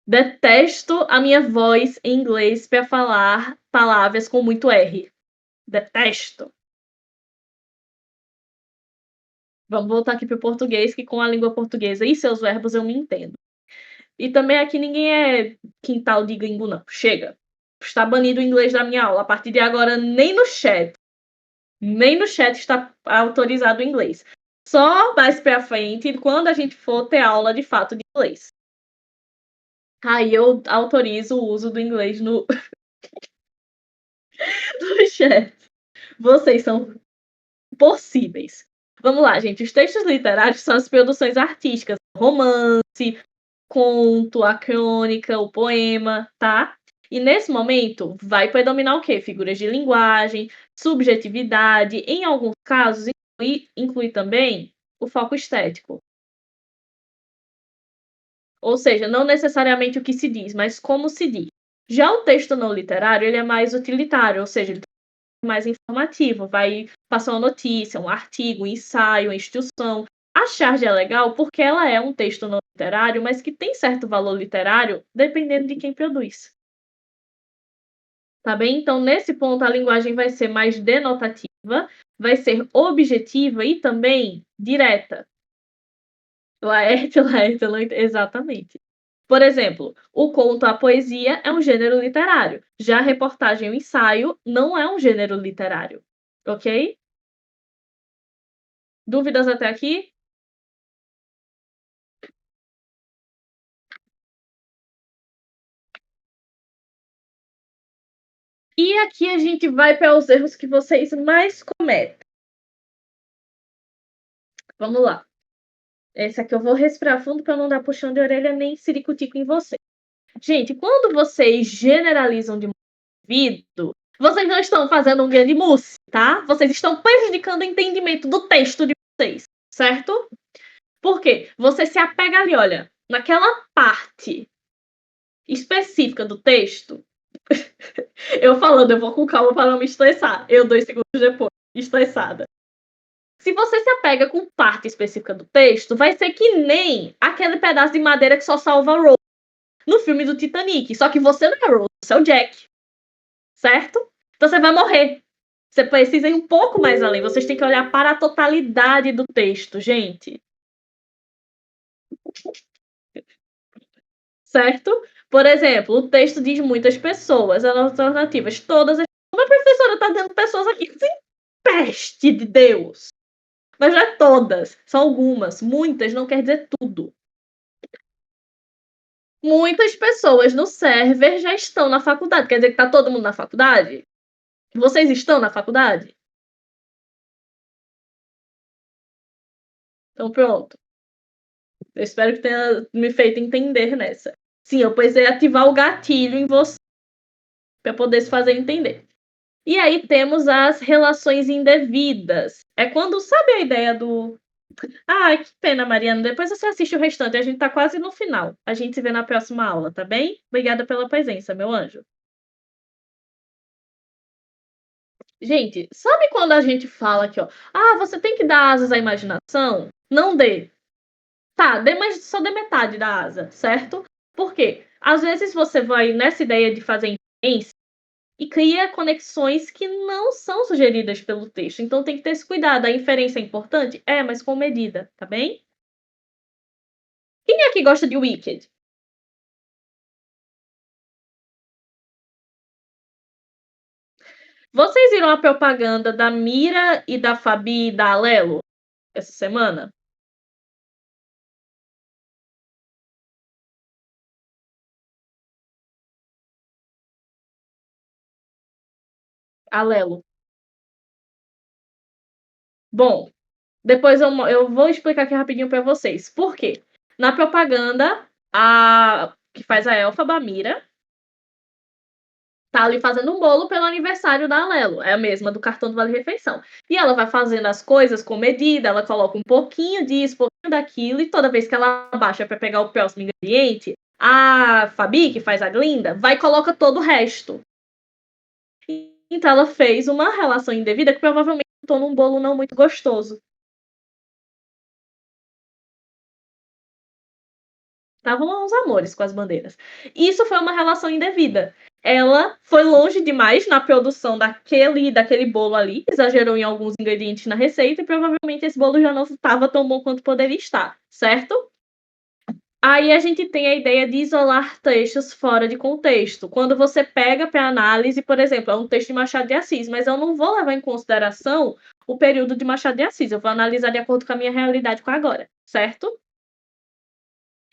Detesto a minha voz em inglês para falar palavras com muito R. Detesto. Vamos voltar aqui para o português, que com a língua portuguesa e seus verbos eu me entendo. E também aqui ninguém é quintal de gringo, não. Chega. Está banido o inglês da minha aula. A partir de agora, nem no chat está autorizado o inglês. Só mais para frente, quando a gente for ter aula de fato de inglês. Aí eu autorizo o uso do inglês no no chat. Vocês são possíveis. Vamos lá, gente. Os textos literários são as produções artísticas, romance, conto, a crônica, o poema, tá? E nesse momento vai predominar o quê? Figuras de linguagem, subjetividade, em alguns casos inclui também o foco estético. Ou seja, não necessariamente o que se diz, mas como se diz. Já o texto não literário, ele é mais utilitário, ou seja, ele é mais informativo, vai passar uma notícia, um artigo, um ensaio, uma instrução. A charge é legal porque ela é um texto não literário, mas que tem certo valor literário dependendo de quem produz. Tá bem? Então, nesse ponto, a linguagem vai ser mais denotativa, vai ser objetiva e também direta. Laerte, Laerte, Laerte, exatamente. Por exemplo, o conto, a poesia é um gênero literário. Já a reportagem, o ensaio, não é um gênero literário. Ok? Dúvidas até aqui? E aqui a gente vai para os erros que vocês mais cometem. Vamos lá. Esse aqui eu vou respirar fundo para não dar puxão de orelha nem ciricutico em você. Gente, quando vocês generalizam de um indivíduo, vocês não estão fazendo um grande mousse, tá? Vocês estão prejudicando o entendimento do texto de vocês, certo? Por quê? Você se apega ali, olha, naquela parte específica do texto. Eu falando, eu vou com calma para não me estressar. Eu 2 segundos depois, estressada. Se você se apega com parte específica do texto, vai ser que nem aquele pedaço de madeira que só salva a Rose no filme do Titanic. Só que você não é a Rose, você é o Jack. Certo? Então você vai morrer. Você precisa ir um pouco mais além. Vocês têm que olhar para a totalidade do texto, gente. Certo? Por exemplo, o texto diz muitas pessoas, as alternativas, todas as. Uma professora está dando pessoas aqui sem peste de Deus. Mas não é todas, são algumas. Muitas não quer dizer tudo. Muitas pessoas no server já estão na faculdade. Quer dizer que está todo mundo na faculdade? Vocês estão na faculdade? Então pronto. Eu espero que tenha me feito entender nessa. Sim, eu precisei ativar o gatilho em você para poder se fazer entender. E aí temos as relações indevidas. É quando, sabe a ideia do. Ah, que pena, Mariana. Depois você assiste o restante. A gente tá quase no final. A gente se vê na próxima aula, tá bem? Obrigada pela presença, meu anjo. Gente, sabe quando a gente fala aqui, ó? Ah, você tem que dar asas à imaginação? Não dê. Tá, dê, mas só dê metade da asa, certo? Por quê? Às vezes você vai nessa ideia de fazer inferência e cria conexões que não são sugeridas pelo texto. Então tem que ter esse cuidado. A inferência é importante? É, mas com medida, tá bem? Quem é que gosta de Wicked? Vocês viram a propaganda da Mira e da Fabi e da Alelo essa semana? Alelo. Bom, depois eu vou explicar aqui rapidinho para vocês. Por quê? Na propaganda, a que faz a Elfa Bamira tá ali fazendo um bolo pelo aniversário da Alelo. É a mesma do cartão do Vale Refeição. E ela vai fazendo as coisas com medida, ela coloca um pouquinho disso, um pouquinho daquilo, e toda vez que ela abaixa para pegar o próximo ingrediente, a Fabi, que faz a Glinda, vai e coloca todo o resto. Então ela fez uma relação indevida que provavelmente tornou um bolo não muito gostoso. Estavam uns amores com as bandeiras. Isso foi uma relação indevida. Ela foi longe demais na produção daquele bolo ali, exagerou em alguns ingredientes na receita e provavelmente esse bolo já não estava tão bom quanto poderia estar, certo? Aí a gente tem a ideia de isolar textos fora de contexto. Quando você pega para análise, por exemplo, é um texto de Machado de Assis, mas eu não vou levar em consideração o período de Machado de Assis, eu vou analisar de acordo com a minha realidade com agora, certo?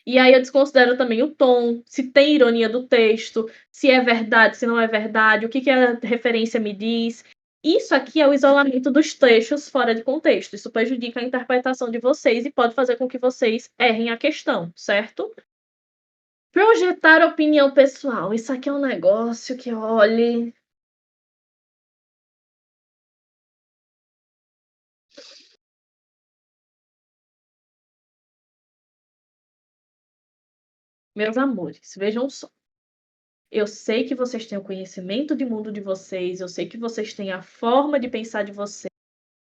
E aí eu desconsidero também o tom, se tem ironia do texto, se é verdade, se não é verdade, o que a referência me diz. Isso aqui é o isolamento dos trechos fora de contexto. Isso prejudica a interpretação de vocês e pode fazer com que vocês errem a questão, certo? Projetar opinião pessoal. Isso aqui é um negócio que, olhe, meus amores, vejam só. Eu sei que vocês têm o conhecimento de mundo de vocês, eu sei que vocês têm a forma de pensar de vocês,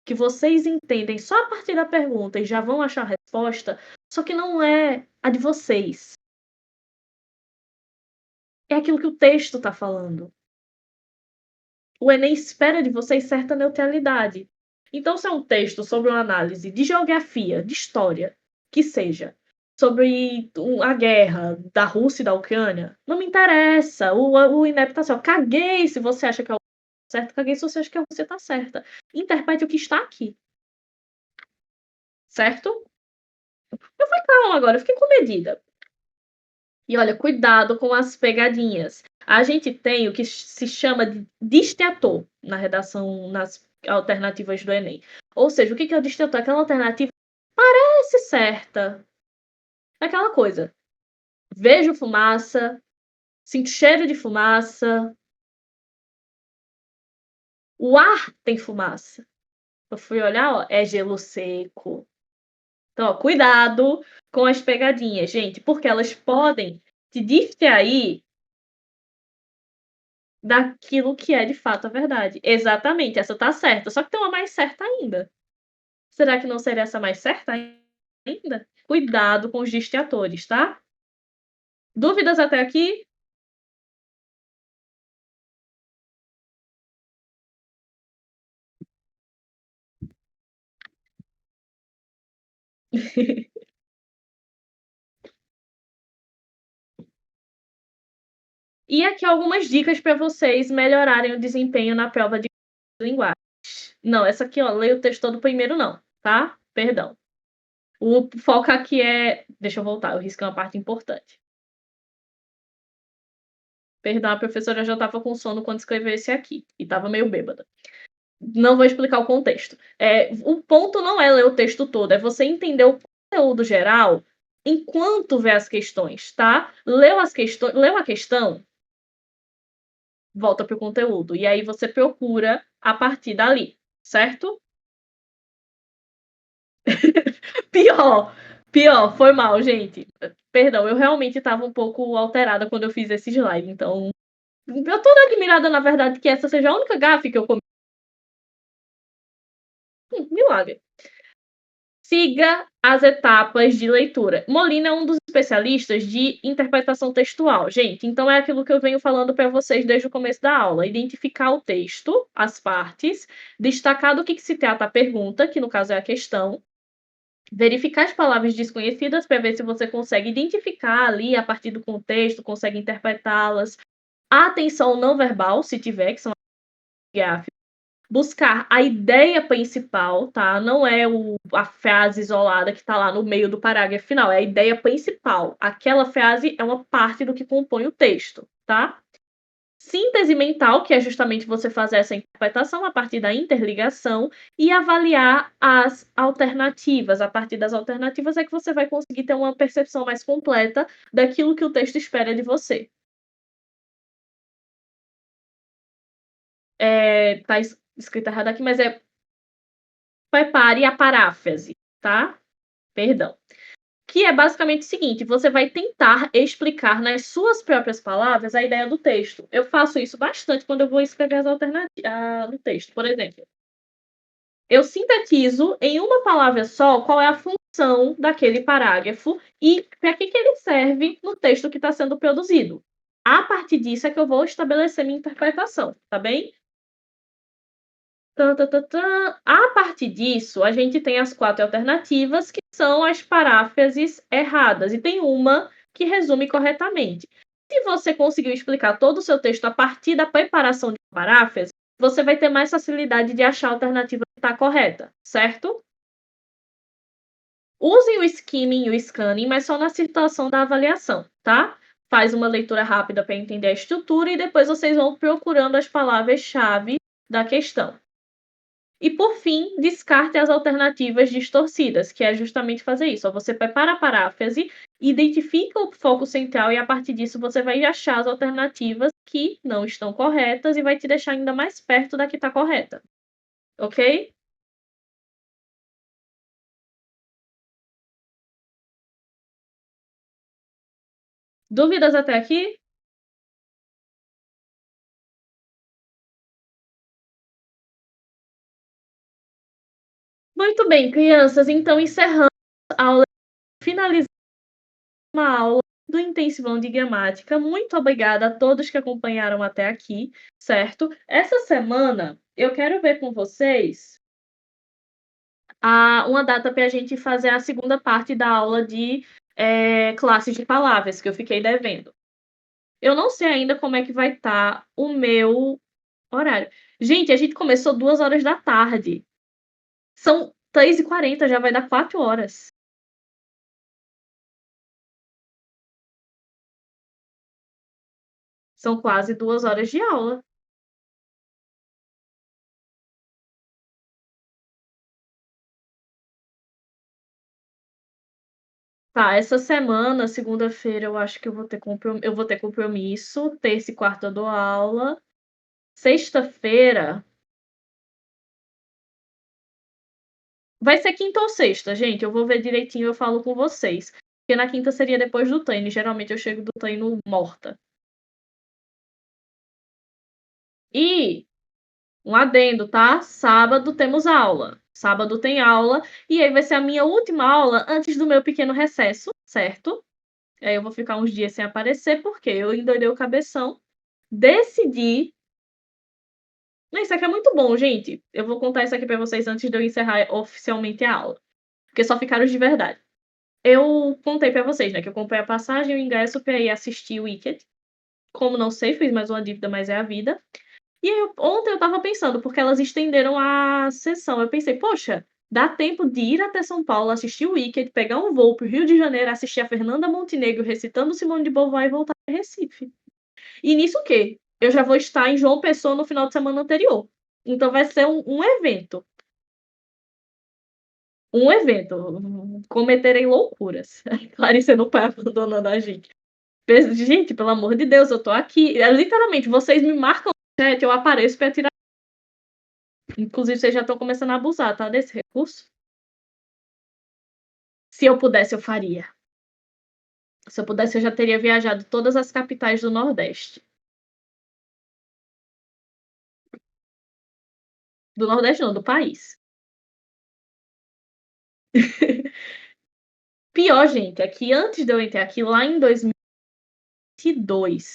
que vocês entendem só a partir da pergunta e já vão achar a resposta, só que não é a de vocês. É aquilo que o texto está falando. O Enem espera de vocês certa neutralidade. Então, se é um texto sobre uma análise de geografia, de história, que seja, sobre a guerra da Rússia e da Ucrânia, não me interessa. O INEP tá assim, ó, caguei se você acha que é o certo, caguei se você acha que a Rússia tá certa. Interprete o que está aqui. Certo? Eu fui calma agora, eu fiquei comedida. E olha, cuidado com as pegadinhas. A gente tem o que se chama de distrator na redação, nas alternativas do Enem. Ou seja, o que é o distrator? Aquela alternativa parece certa. É aquela coisa. Vejo fumaça, sinto cheiro de fumaça, o ar tem fumaça. Eu fui olhar, ó, é gelo seco. Então, ó, cuidado com as pegadinhas, gente, porque elas podem te distrair daquilo que é de fato a verdade. Exatamente, essa tá certa, só que tem uma mais certa ainda. Será que não seria essa mais certa ainda? Cuidado com os distratores, tá? Dúvidas até aqui? E aqui algumas dicas para vocês melhorarem o desempenho na prova de linguagem. Não, essa aqui, ó, leia o texto todo primeiro não, tá? Perdão. O foco aqui é... Deixa eu voltar, eu risquei uma parte importante. Perdão, a professora já estava com sono quando escreveu esse aqui, e estava meio bêbada. Não vou explicar o contexto. O ponto não é ler o texto todo, é você entender o conteúdo geral enquanto vê as questões, tá? Leu a questão, volta para o conteúdo. E aí você procura a partir dali, certo? Pior, foi mal, gente. Perdão, eu realmente estava um pouco alterada quando eu fiz esse slide, então eu tô admirada, na verdade, que essa seja a única gafe que eu cometi. Milagre. Siga as etapas de leitura. Molina é um dos especialistas de interpretação textual, gente. Então é aquilo que eu venho falando para vocês desde o começo da aula: identificar o texto, as partes, destacar do que se trata a pergunta, que no caso é a questão, verificar as palavras desconhecidas para ver se você consegue identificar ali a partir do contexto, consegue interpretá-las. A atenção não verbal, se tiver, que são as buscar a ideia principal, tá? Não é a frase isolada que está lá no meio do parágrafo final, é a ideia principal. Aquela frase é uma parte do que compõe o texto, tá? Síntese mental, que é justamente você fazer essa interpretação a partir da interligação e avaliar as alternativas. A partir das alternativas é que você vai conseguir ter uma percepção mais completa daquilo que o texto espera de você. Tá escrito errado aqui, mas prepare a paráfrase, tá? Perdão. Que é basicamente o seguinte: você vai tentar explicar nas suas próprias palavras a ideia do texto. Eu faço isso bastante quando eu vou escrever as alternativas no texto. Por exemplo, eu sintetizo em uma palavra só qual é a função daquele parágrafo e para que ele serve no texto que está sendo produzido. A partir disso é que eu vou estabelecer minha interpretação, tá bem? A partir disso, a gente tem as 4 alternativas, que são as paráfrases erradas, e tem uma que resume corretamente. Se você conseguiu explicar todo o seu texto a partir da preparação de uma paráfrase, você vai ter mais facilidade de achar a alternativa que está correta, certo? Usem o skimming e o scanning, mas só na situação da avaliação, tá? Faz uma leitura rápida para entender a estrutura e depois vocês vão procurando as palavras-chave da questão. E por fim, descarte as alternativas distorcidas, que é justamente fazer isso. Você prepara a paráfrase, identifica o foco central e a partir disso você vai achar as alternativas que não estão corretas e vai te deixar ainda mais perto da que está correta. Ok? Dúvidas até aqui? Muito bem, crianças, então encerramos a aula, finalizando uma aula do intensivão de gramática. Muito obrigada a todos que acompanharam até aqui, certo? Essa semana eu quero ver com vocês uma data para a gente fazer a segunda parte da aula de classes de palavras, que eu fiquei devendo. Eu não sei ainda como é que vai estar o meu horário. Gente, a gente começou 2 horas da tarde. São 3h40, já vai dar 4 horas. São quase 2 horas de aula. Tá, essa semana, segunda-feira, eu acho que eu vou ter compromisso. Terça e quarta eu dou aula. Sexta-feira vai ser quinta ou sexta, gente. Eu vou ver direitinho, eu falo com vocês. Porque na quinta seria depois do treino. Geralmente eu chego do treino morta. E um adendo, tá? Sábado temos aula. Sábado tem aula. E aí vai ser a minha última aula antes do meu pequeno recesso, certo? Aí eu vou ficar uns dias sem aparecer, porque eu endoidei o cabeção. Decidi. Não, isso aqui é muito bom, gente. Eu vou contar isso aqui pra vocês antes de eu encerrar oficialmente a aula. Porque só ficaram os de verdade. Eu contei pra vocês, né, que eu comprei a passagem e o ingresso pra ir assistir o Wicked. Como não sei, fiz mais uma dívida, mas é a vida. E aí, ontem eu tava pensando, porque elas estenderam a sessão. Eu pensei, poxa, dá tempo de ir até São Paulo, assistir o Wicked, pegar um voo pro Rio de Janeiro, assistir a Fernanda Montenegro recitando Simone de Beauvoir e voltar para Recife. E nisso o quê? Eu já vou estar em João Pessoa no final de semana anterior. Então vai ser um evento. Um evento. Cometerei loucuras. Clarice não vai abandonando a gente. Gente, pelo amor de Deus, eu tô aqui. Literalmente, vocês me marcam no chat, eu apareço pra tirar. Inclusive, vocês já estão começando a abusar, tá? Desse recurso. Se eu pudesse, eu faria. Se eu pudesse, eu já teria viajado todas as capitais do Nordeste. Do Nordeste não, do país. Pior, gente, é que antes de eu entrar aqui, lá em 2022,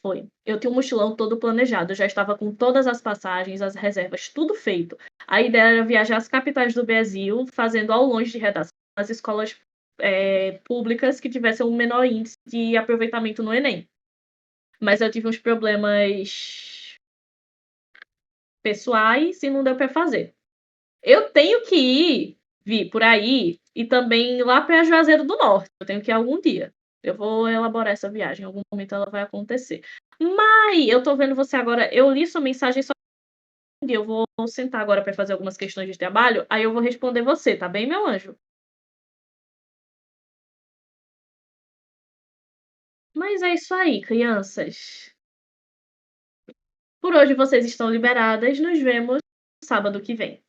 foi. Eu tinha um mochilão todo planejado. Eu já estava com todas as passagens, as reservas, tudo feito. A ideia era viajar às capitais do Brasil, fazendo ao longe de redação, as escolas públicas que tivessem um menor índice de aproveitamento no Enem. Mas eu tive uns problemas pessoais e não deu para fazer. Eu tenho que vir por aí e também lá para Juazeiro do Norte. Eu tenho que ir algum dia. Eu vou elaborar essa viagem, em algum momento ela vai acontecer. Mas eu tô vendo você agora, eu li sua mensagem só um dia, eu vou sentar agora para fazer algumas questões de trabalho, aí eu vou responder você, tá bem, meu anjo? Mas é isso aí, crianças. Por hoje vocês estão liberadas, nos vemos sábado que vem.